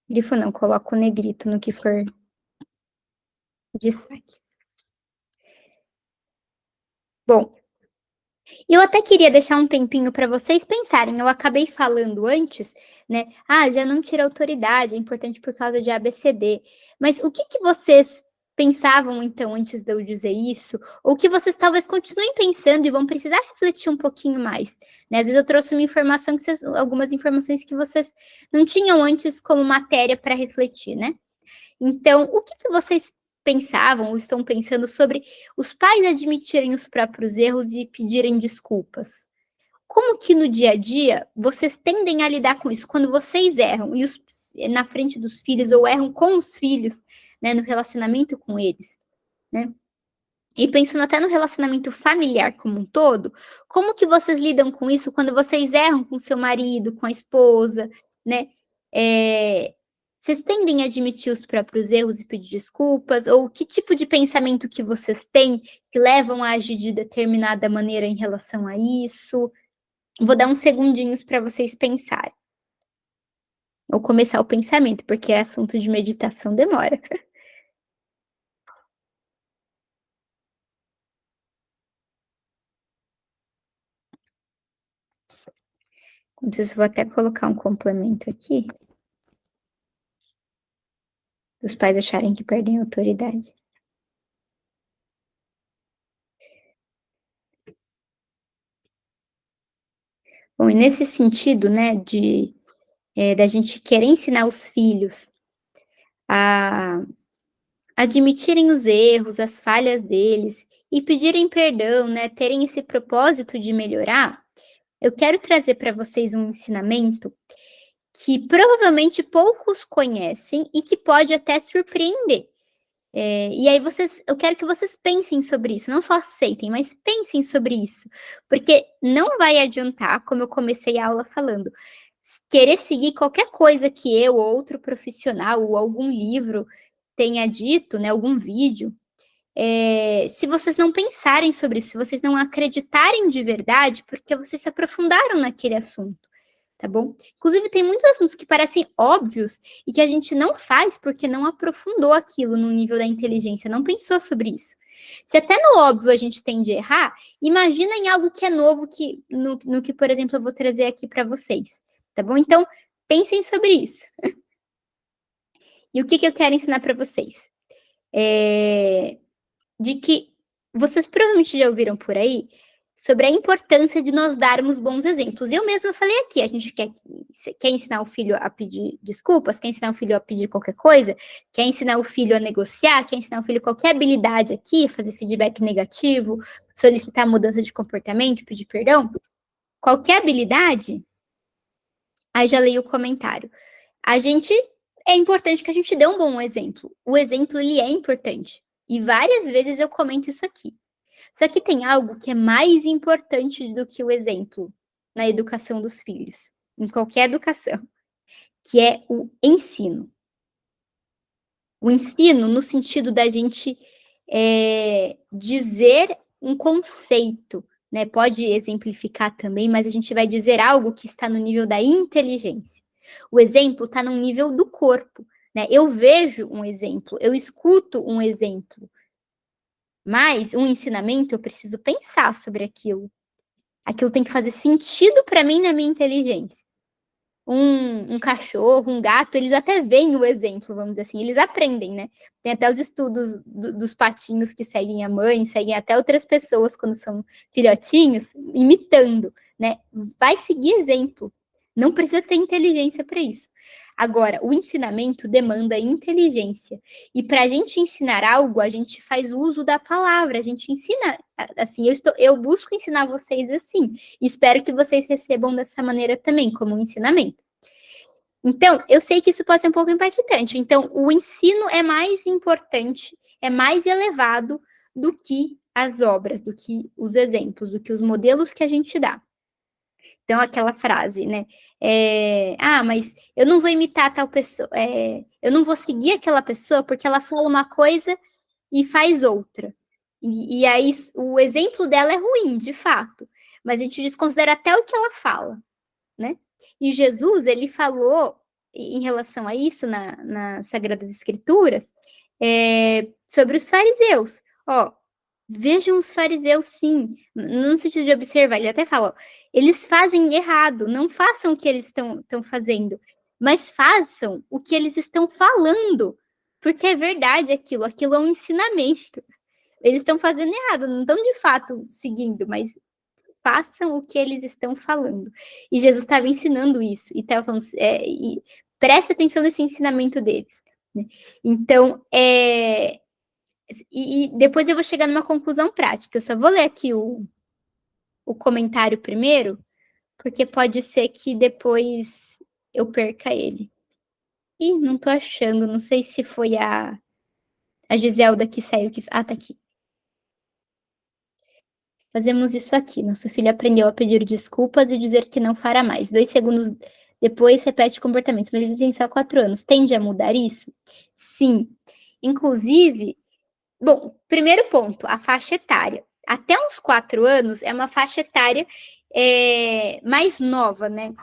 Grifo não, coloco o negrito no que for destaque. Bom, eu até queria deixar um tempinho para vocês pensarem. Eu acabei falando antes, né? Já não tira autoridade, é importante por causa de ABCD. Mas o que vocês pensavam, então, antes de eu dizer isso? Ou que vocês talvez continuem pensando e vão precisar refletir um pouquinho mais, né? Às vezes eu trouxe uma informação que algumas informações que vocês não tinham antes como matéria para refletir, né? Então, o que vocês pensavam ou estão pensando sobre os pais admitirem os próprios erros e pedirem desculpas? Como que no dia a dia vocês tendem a lidar com isso? Quando vocês erram e na frente dos filhos ou erram com os filhos, né, no relacionamento com eles, né? E pensando até no relacionamento familiar como um todo, como que vocês lidam com isso quando vocês erram com seu marido, com a esposa, né? Vocês tendem a admitir os próprios erros e pedir desculpas? Ou que tipo de pensamento que vocês têm que levam a agir de determinada maneira em relação a isso? Vou dar uns segundinhos para vocês pensarem. Ou começar o pensamento, porque é assunto de meditação, demora. Enquanto isso, vou até colocar um complemento aqui. Os pais acharem que perdem a autoridade. Bom, e nesse sentido, né, da gente querer ensinar os filhos a admitirem os erros, as falhas deles e pedirem perdão, né, terem esse propósito de melhorar, eu quero trazer para vocês um ensinamento que provavelmente poucos conhecem e que pode até surpreender. E aí eu quero que vocês pensem sobre isso, não só aceitem, mas pensem sobre isso, porque não vai adiantar, como eu comecei a aula falando, querer seguir qualquer coisa que eu ou outro profissional ou algum livro tenha dito, né, algum vídeo, se vocês não pensarem sobre isso, se vocês não acreditarem de verdade, porque vocês se aprofundaram naquele assunto. Tá bom? Inclusive, tem muitos assuntos que parecem óbvios e que a gente não faz porque não aprofundou aquilo no nível da inteligência, não pensou sobre isso. Se até no óbvio a gente tende a errar, imagina em algo que é novo, no que, por exemplo, eu vou trazer aqui para vocês. Tá bom? Então, pensem sobre isso. E o que eu quero ensinar para vocês? De que vocês provavelmente já ouviram por aí sobre a importância de nós darmos bons exemplos. Eu mesma falei aqui, a gente quer ensinar o filho a pedir desculpas, quer ensinar o filho a pedir qualquer coisa, quer ensinar o filho a negociar, quer ensinar o filho qualquer habilidade aqui, fazer feedback negativo, solicitar mudança de comportamento, pedir perdão, qualquer habilidade, aí já leio o comentário. É importante que a gente dê um bom exemplo. O exemplo, ele é importante. E várias vezes eu comento isso aqui. Só que tem algo que é mais importante do que o exemplo na educação dos filhos, em qualquer educação, que é o ensino. O ensino no sentido da gente dizer um conceito, né? Pode exemplificar também, mas a gente vai dizer algo que está no nível da inteligência. O exemplo está no nível do corpo, né? Eu vejo um exemplo, eu escuto um exemplo, mas um ensinamento eu preciso pensar sobre aquilo. Aquilo tem que fazer sentido para mim na minha inteligência. Um cachorro, um gato, eles até veem o exemplo, vamos dizer assim, eles aprendem, né? Tem até os estudos dos patinhos que seguem a mãe, seguem até outras pessoas quando são filhotinhos, imitando, né? Vai seguir exemplo. Não precisa ter inteligência para isso. Agora, o ensinamento demanda inteligência. E para a gente ensinar algo, a gente faz uso da palavra, a gente ensina assim, eu busco ensinar vocês assim. Espero que vocês recebam dessa maneira também, como um ensinamento. Então, eu sei que isso pode ser um pouco impactante. Então, o ensino é mais importante, é mais elevado do que as obras, do que os exemplos, do que os modelos que a gente dá. Então, aquela frase, né? Mas eu não vou imitar tal pessoa, eu não vou seguir aquela pessoa porque ela fala uma coisa e faz outra. E aí o exemplo dela é ruim, de fato, mas a gente desconsidera até o que ela fala, né? E Jesus, ele falou em relação a isso nas Sagradas Escrituras, sobre os fariseus. Ó, vejam os fariseus, sim, no sentido de observar. Ele até fala, ó, eles fazem errado, não façam o que eles estão fazendo, mas façam o que eles estão falando, porque é verdade aquilo é um ensinamento. Eles estão fazendo errado, não estão de fato seguindo, mas façam o que eles estão falando. E Jesus estava ensinando isso, e estava falando, e presta atenção nesse ensinamento deles. Né? Então, e depois eu vou chegar numa conclusão prática. Eu só vou ler aqui o comentário primeiro, porque pode ser que depois eu perca ele. Ih, não tô achando, não sei se foi a Giselda que saiu. Ah, tá aqui. Fazemos isso aqui. Nosso filho aprendeu a pedir desculpas e dizer que não fará mais. 2 segundos depois, repete comportamentos, mas ele tem só 4 anos. Tende a mudar isso? Sim. Inclusive, bom, primeiro ponto, a faixa etária. Até uns 4 anos é uma faixa etária mais nova, né?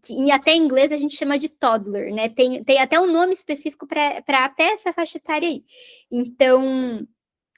E até em inglês a gente chama de toddler, né? Tem até um nome específico para até essa faixa etária aí. Então,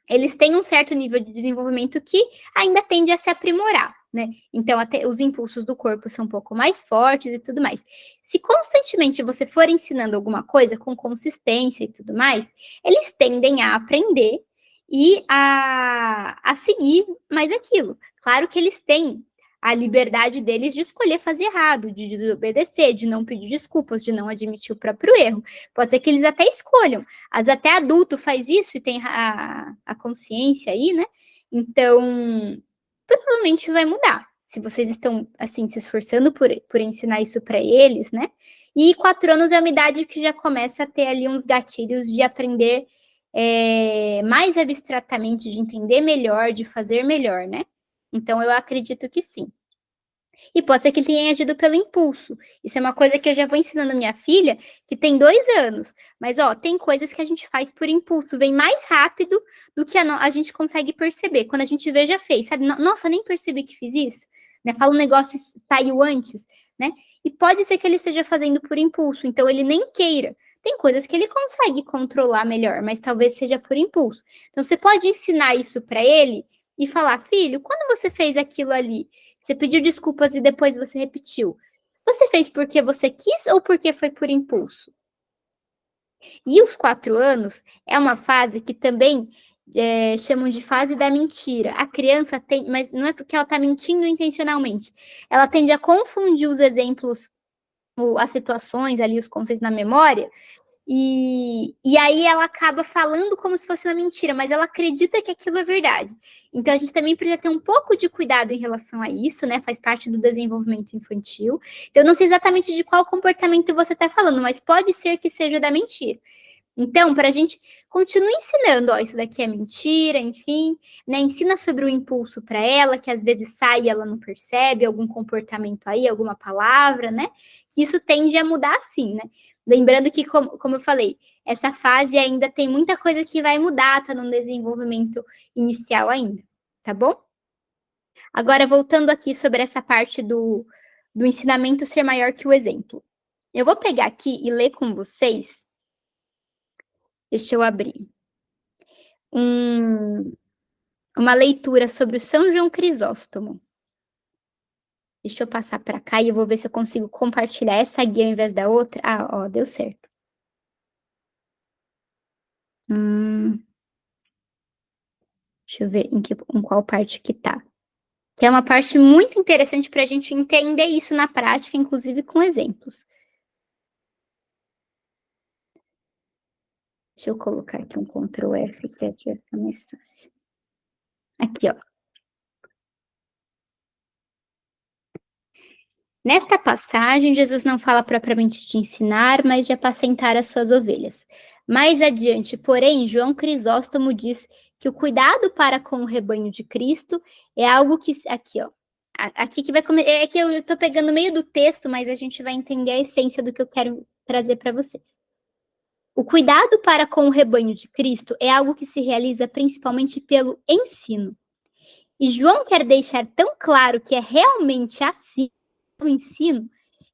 eles têm um certo nível de desenvolvimento que ainda tende a se aprimorar, né? Então, até os impulsos do corpo são um pouco mais fortes e tudo mais. Se constantemente você for ensinando alguma coisa com consistência e tudo mais, eles tendem a aprender e a seguir mais aquilo. Claro que eles têm a liberdade deles de escolher fazer errado, de desobedecer, de não pedir desculpas, de não admitir o próprio erro. Pode ser que eles até escolham. Até adulto faz isso e tem a consciência aí, né? Então, provavelmente vai mudar. Se vocês estão, assim, se esforçando por ensinar isso para eles, né? E 4 anos é uma idade que já começa a ter ali uns gatilhos de aprender mais abstratamente, de entender melhor, de fazer melhor, né? Então, eu acredito que sim. E pode ser que ele tenha agido pelo impulso. Isso é uma coisa que eu já vou ensinando minha filha, que tem 2 anos. Mas, ó, tem coisas que a gente faz por impulso, vem mais rápido do que a gente consegue perceber. Quando a gente vê, já fez, sabe? Nossa, nem percebi que fiz isso. Né? Fala um negócio e saiu antes, né? E pode ser que ele esteja fazendo por impulso, então ele nem queira. Tem coisas que ele consegue controlar melhor, mas talvez seja por impulso. Então, você pode ensinar isso para ele e falar, filho, quando você fez aquilo ali, você pediu desculpas e depois você repetiu. Você fez porque você quis ou porque foi por impulso? E os 4 anos é uma fase que também chamam de fase da mentira. A criança tem, mas não é porque ela está mentindo intencionalmente. Ela tende a confundir os exemplos, as situações ali, os conceitos na memória, e aí ela acaba falando como se fosse uma mentira, mas ela acredita que aquilo é verdade. Então a gente também precisa ter um pouco de cuidado em relação a isso, né? Faz parte do desenvolvimento infantil. Então eu não sei exatamente de qual comportamento você está falando, mas pode ser que seja da mentira. Então, para a gente continua ensinando, ó, isso daqui é mentira, enfim, né? Ensina sobre o impulso para ela, que às vezes sai e ela não percebe algum comportamento aí, alguma palavra, né? Que isso tende a mudar sim, né? Lembrando que, como eu falei, essa fase ainda tem muita coisa que vai mudar, tá no desenvolvimento inicial ainda, tá bom? Agora, voltando aqui sobre essa parte do ensinamento ser maior que o exemplo. Eu vou pegar aqui e ler com vocês. Deixa eu abrir. Uma leitura sobre o São João Crisóstomo. Deixa eu passar para cá e eu vou ver se eu consigo compartilhar essa guia ao invés da outra. Ah, ó, deu certo. Deixa eu ver em qual parte que tá. Que é uma parte muito interessante para a gente entender isso na prática, inclusive com exemplos. Deixa eu colocar aqui um Ctrl F, que aqui vai ficar mais fácil. Aqui, ó. Nesta passagem, Jesus não fala propriamente de ensinar, mas de apacentar as suas ovelhas. Mais adiante, porém, João Crisóstomo diz que o cuidado para com o rebanho de Cristo é algo que... Aqui, ó. Aqui que vai começar... É que eu estou pegando o meio do texto, mas a gente vai entender a essência do que eu quero trazer para vocês. O cuidado para com o rebanho de Cristo é algo que se realiza principalmente pelo ensino. E João quer deixar tão claro que é realmente assim o ensino,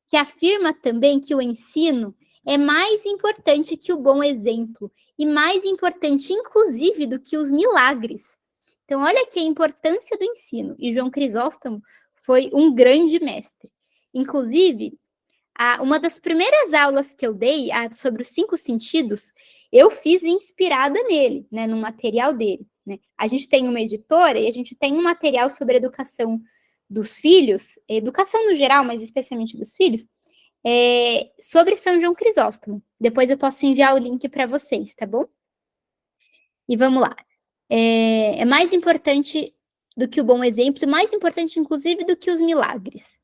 que afirma também que o ensino é mais importante que o bom exemplo e mais importante, inclusive, do que os milagres. Então, olha aqui a importância do ensino. E João Crisóstomo foi um grande mestre. Inclusive, Uma das primeiras aulas que eu dei sobre os 5 sentidos, eu fiz inspirada nele, né, no material dele, né. A gente tem uma editora e a gente tem um material sobre educação dos filhos, educação no geral, mas especialmente dos filhos, sobre São João Crisóstomo. Depois eu posso enviar o link para vocês, tá bom? E vamos lá. É mais importante do que o bom exemplo, mais importante, inclusive, do que os milagres.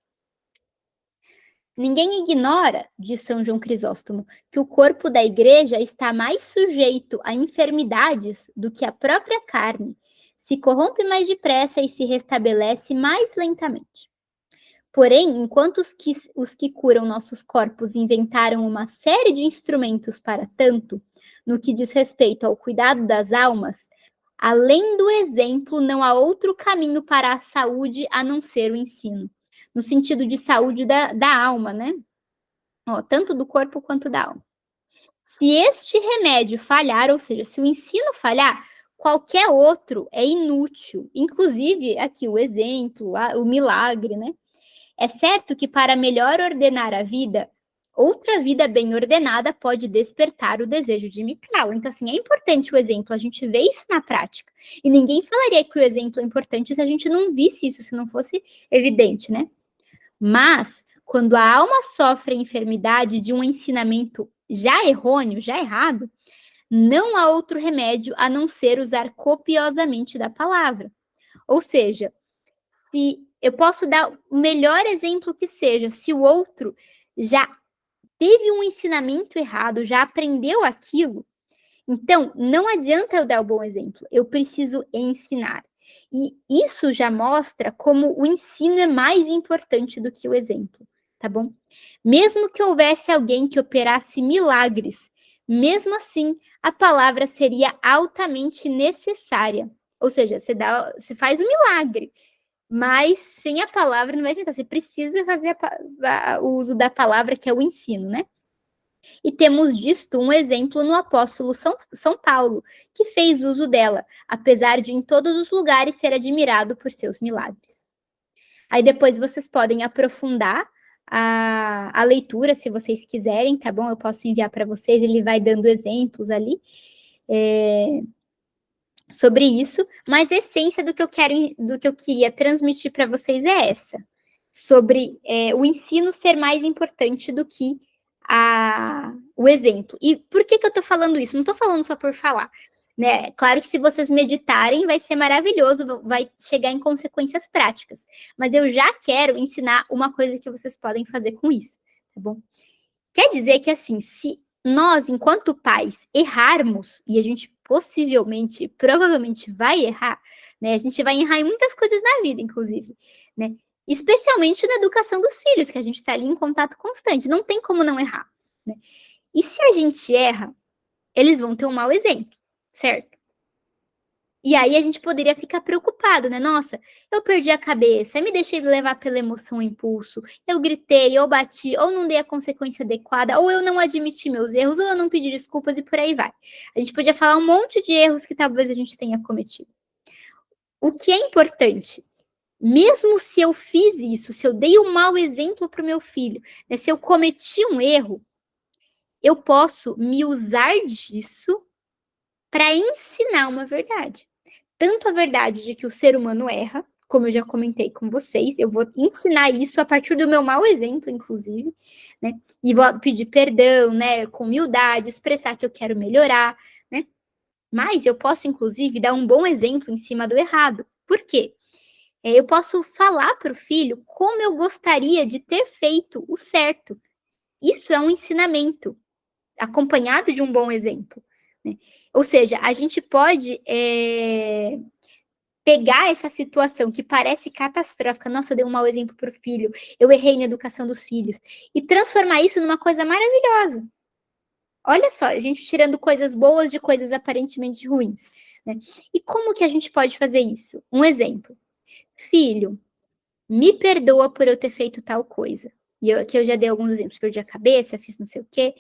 Ninguém ignora, diz São João Crisóstomo, que o corpo da igreja está mais sujeito a enfermidades do que a própria carne, se corrompe mais depressa e se restabelece mais lentamente. Porém, enquanto os que curam nossos corpos inventaram uma série de instrumentos para tanto, no que diz respeito ao cuidado das almas, além do exemplo, não há outro caminho para a saúde a não ser o ensino. No sentido de saúde da alma, né? Ó, tanto do corpo quanto da alma. Se este remédio falhar, ou seja, se o ensino falhar, qualquer outro é inútil. Inclusive, aqui o exemplo, o milagre, né? É certo que para melhor ordenar a vida, outra vida bem ordenada pode despertar o desejo de imitá-la. Então, assim, é importante o exemplo, a gente vê isso na prática. E ninguém falaria que o exemplo é importante se a gente não visse isso, se não fosse evidente, né? Mas, quando a alma sofre a enfermidade de um ensinamento já errôneo, já errado, não há outro remédio a não ser usar copiosamente da palavra. Ou seja, se eu posso dar o melhor exemplo que seja, se o outro já teve um ensinamento errado, já aprendeu aquilo, então não adianta eu dar o bom exemplo, eu preciso ensinar. E isso já mostra como o ensino é mais importante do que o exemplo, tá bom? Mesmo que houvesse alguém que operasse milagres, mesmo assim, a palavra seria altamente necessária. Ou seja, você faz um milagre, mas sem a palavra não vai adiantar, você precisa fazer o uso da palavra, que é o ensino, né? E temos disto um exemplo no apóstolo São Paulo, que fez uso dela, apesar de em todos os lugares ser admirado por seus milagres. Aí depois vocês podem aprofundar a leitura, se vocês quiserem, tá bom? Eu posso enviar para vocês, ele vai dando exemplos ali. Sobre isso, mas a essência do que eu queria transmitir para vocês é essa, sobre o ensino ser mais importante do que o exemplo. E por que eu estou falando isso? Não estou falando só por falar, né? Claro que se vocês meditarem vai ser maravilhoso, vai chegar em consequências práticas, mas eu já quero ensinar uma coisa que vocês podem fazer com isso, tá bom? Quer dizer que, assim, se nós, enquanto pais, errarmos, e a gente possivelmente, provavelmente vai errar, né? A gente vai errar em muitas coisas na vida, inclusive, né? Especialmente na educação dos filhos, que a gente está ali em contato constante, não tem como não errar, né? E se a gente erra, eles vão ter um mau exemplo, certo? E aí a gente poderia ficar preocupado, né? Nossa, eu perdi a cabeça, eu me deixei levar pela emoção, impulso, eu gritei, eu bati, ou não dei a consequência adequada, ou eu não admiti meus erros, ou eu não pedi desculpas e por aí vai. A gente podia falar um monte de erros que talvez a gente tenha cometido. O que é importante, mesmo se eu fiz isso, se eu dei um mau exemplo para o meu filho, né, se eu cometi um erro, eu posso me usar disso para ensinar uma verdade. Tanto a verdade de que o ser humano erra, como eu já comentei com vocês, eu vou ensinar isso a partir do meu mau exemplo, inclusive, né? E vou pedir perdão, né? Com humildade, expressar que eu quero melhorar, né? Mas eu posso, inclusive, dar um bom exemplo em cima do errado. Por quê? Eu posso falar para o filho como eu gostaria de ter feito o certo. Isso é um ensinamento, acompanhado de um bom exemplo, né? Ou seja, a gente pode pegar essa situação que parece catastrófica, nossa, eu dei um mau exemplo para o filho, eu errei na educação dos filhos, e transformar isso numa coisa maravilhosa. Olha só, a gente tirando coisas boas de coisas aparentemente ruins, né? E como que a gente pode fazer isso? Um exemplo. Filho, me perdoa por eu ter feito tal coisa. E aqui eu já dei alguns exemplos, perdi a cabeça, fiz não sei o quê,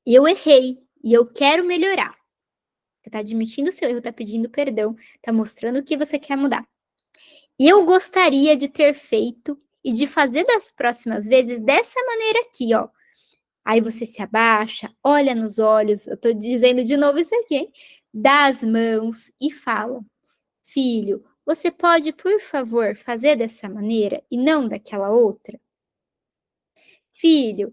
e eu errei, e eu quero melhorar. Você está admitindo o seu erro, está pedindo perdão, está mostrando o que você quer mudar. Eu gostaria de ter feito e de fazer das próximas vezes dessa maneira aqui, ó. Aí você se abaixa, olha nos olhos, eu tô dizendo de novo isso aqui, hein? Dá as mãos e fala: filho, você pode, por favor, fazer dessa maneira e não daquela outra? Filho,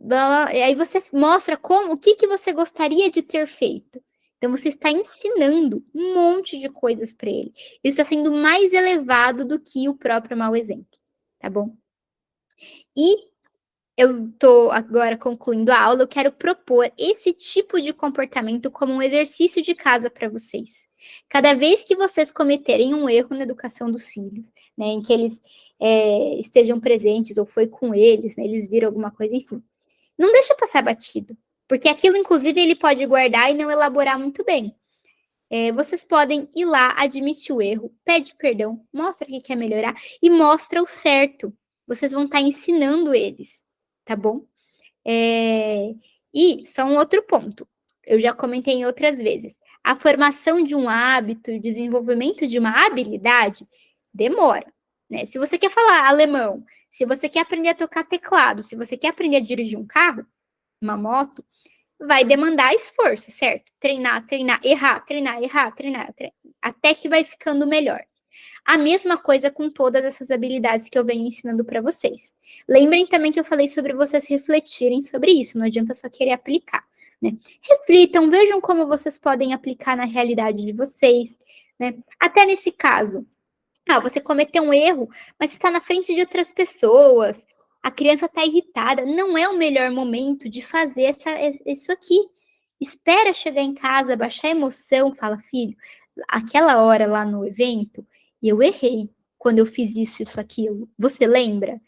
e aí você mostra como, o que que você gostaria de ter feito. Então você está ensinando um monte de coisas para ele. Isso está sendo mais elevado do que o próprio mau exemplo, tá bom? E eu estou agora concluindo a aula, eu quero propor esse tipo de comportamento como um exercício de casa para vocês. Cada vez que vocês cometerem um erro na educação dos filhos, né, em que eles estejam presentes ou foi com eles, né, eles viram alguma coisa, enfim, não deixa passar batido, porque aquilo, inclusive, ele pode guardar e não elaborar muito bem. Vocês podem ir lá, admitir o erro, pede perdão, mostra o que quer melhorar e mostra o certo. Vocês vão estar ensinando eles, tá bom? E só um outro ponto, eu já comentei em outras vezes. A formação de um hábito, o desenvolvimento de uma habilidade demora, né? Se você quer falar alemão, se você quer aprender a tocar teclado, se você quer aprender a dirigir um carro, uma moto, vai demandar esforço, certo? Treinar, treinar, errar, treinar, errar, treinar, até que vai ficando melhor. A mesma coisa com todas essas habilidades que eu venho ensinando para vocês. Lembrem também que eu falei sobre vocês refletirem sobre isso, não adianta só querer aplicar, né? Reflitam, vejam como vocês podem aplicar na realidade de vocês, né? Até nesse caso, você cometeu um erro, mas você está na frente de outras pessoas, a criança está irritada, não é o melhor momento de fazer isso aqui. Espera chegar em casa, baixar a emoção, fala, filho, aquela hora lá no evento, eu errei quando eu fiz isso, isso, aquilo. Você lembra?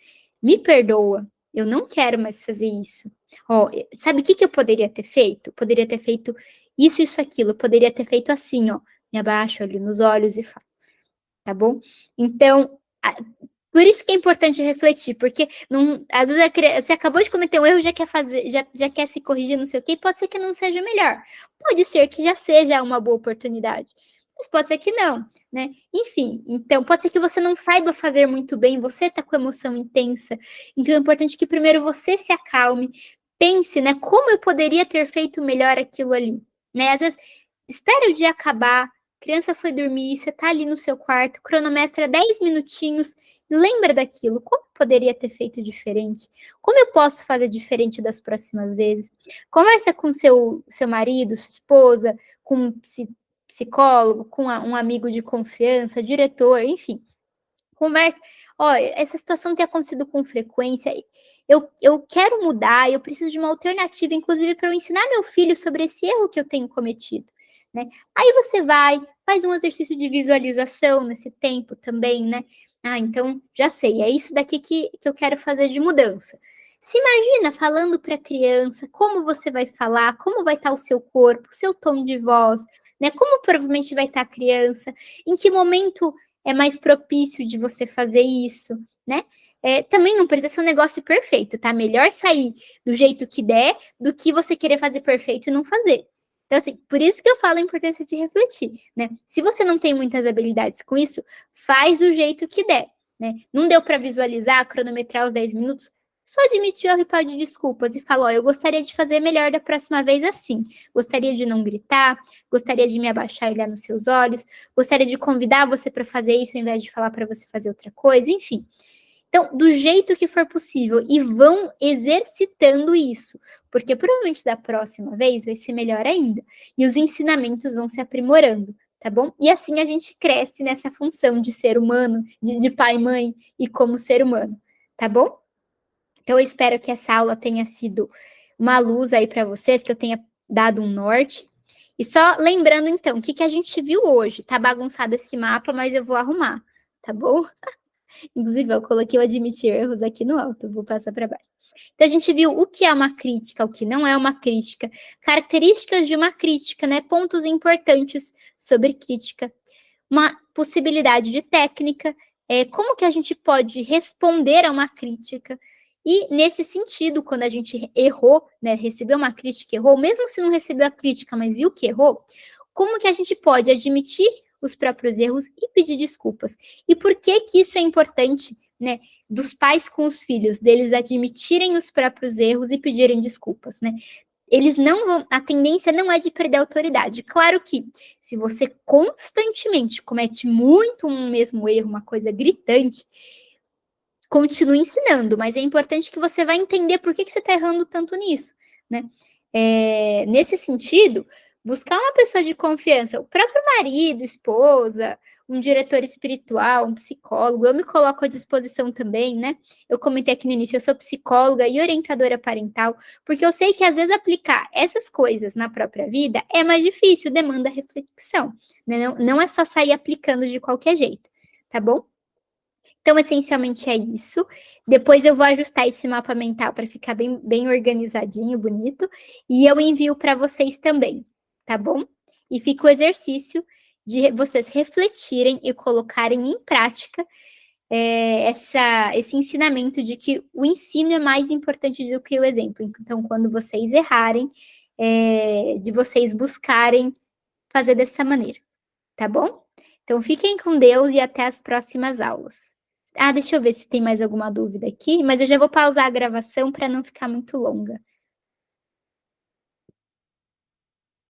Me perdoa, eu não quero mais fazer isso. Ó, sabe o que eu poderia ter feito? Poderia ter feito isso, aquilo. Poderia ter feito assim, ó. Me abaixo, olho nos olhos e falo, tá bom? Então, por isso que é importante refletir, porque não, às vezes você acabou de cometer um erro, já quer fazer, já quer se corrigir, não sei o quê, pode ser que não seja melhor. Pode ser que já seja uma boa oportunidade, mas pode ser que não, né? Enfim, então pode ser que você não saiba fazer muito bem, você está com emoção intensa. Então é importante que primeiro você se acalme, pense, né, como eu poderia ter feito melhor aquilo ali, né? Às vezes espera o dia acabar, criança foi dormir, você tá ali no seu quarto, cronometra 10 minutinhos, lembra daquilo, como poderia ter feito diferente? Como eu posso fazer diferente das próximas vezes? Conversa com seu marido, sua esposa, com um psicólogo, com um amigo de confiança, diretor, enfim. Conversa. Ó, essa situação tem acontecido com frequência. Eu quero mudar, eu preciso de uma alternativa, inclusive para eu ensinar meu filho sobre esse erro que eu tenho cometido, né? Aí você vai, faz um exercício de visualização nesse tempo também, né? Então já sei, é isso daqui que eu quero fazer de mudança. Se imagina falando para a criança como você vai falar, como vai estar o seu corpo, o seu tom de voz, né? Como provavelmente vai estar a criança, em que momento é mais propício de você fazer isso, né? Também não precisa ser um negócio perfeito, tá? Melhor sair do jeito que der do que você querer fazer perfeito e não fazer. Então, assim, por isso que eu falo a importância de refletir, né? Se você não tem muitas habilidades com isso, faz do jeito que der, né? Não deu para visualizar, cronometrar os 10 minutos, só admite o erro e pede desculpas e fala, ó, eu gostaria de fazer melhor da próxima vez assim. Gostaria de não gritar, gostaria de me abaixar e olhar nos seus olhos, gostaria de convidar você para fazer isso ao invés de falar para você fazer outra coisa, enfim. Então, do jeito que for possível, e vão exercitando isso, porque provavelmente da próxima vez vai ser melhor ainda, e os ensinamentos vão se aprimorando, tá bom? E assim a gente cresce nessa função de ser humano, de pai e mãe, e como ser humano, tá bom? Então, eu espero que essa aula tenha sido uma luz aí para vocês, que eu tenha dado um norte. E só lembrando, então, o que a gente viu hoje? Tá bagunçado esse mapa, mas eu vou arrumar, tá bom? Inclusive, eu coloquei o admitir erros aqui no alto, vou passar para baixo. Então, a gente viu o que é uma crítica, o que não é uma crítica, características de uma crítica, né? Pontos importantes sobre crítica, uma possibilidade de técnica, como que a gente pode responder a uma crítica. E, nesse sentido, quando a gente errou, né, recebeu uma crítica e errou, mesmo se não recebeu a crítica, mas viu que errou, como que a gente pode admitir os próprios erros e pedir desculpas? E por que isso é importante né, dos pais com os filhos, deles admitirem os próprios erros e pedirem desculpas, né? Eles não vão, a tendência não é de perder a autoridade. Claro que se você constantemente comete muito um mesmo erro, uma coisa gritante, continue ensinando, mas é importante que você vai entender por que você está errando tanto nisso, né? Nesse sentido, buscar uma pessoa de confiança, o próprio marido, esposa, um diretor espiritual, um psicólogo, eu me coloco à disposição também, né? Eu comentei aqui no início, eu sou psicóloga e orientadora parental, porque eu sei que às vezes aplicar essas coisas na própria vida é mais difícil, demanda reflexão, né? Não é só sair aplicando de qualquer jeito, tá bom? Então, essencialmente é isso. Depois eu vou ajustar esse mapa mental para ficar bem organizadinho, bonito, e eu envio para vocês também, tá bom? E fica o exercício de vocês refletirem e colocarem em prática esse ensinamento de que o ensino é mais importante do que o exemplo. Então, quando vocês errarem, de vocês buscarem fazer dessa maneira, tá bom? Então, fiquem com Deus e até as próximas aulas. Ah, deixa eu ver se tem mais alguma dúvida aqui, mas eu já vou pausar a gravação para não ficar muito longa.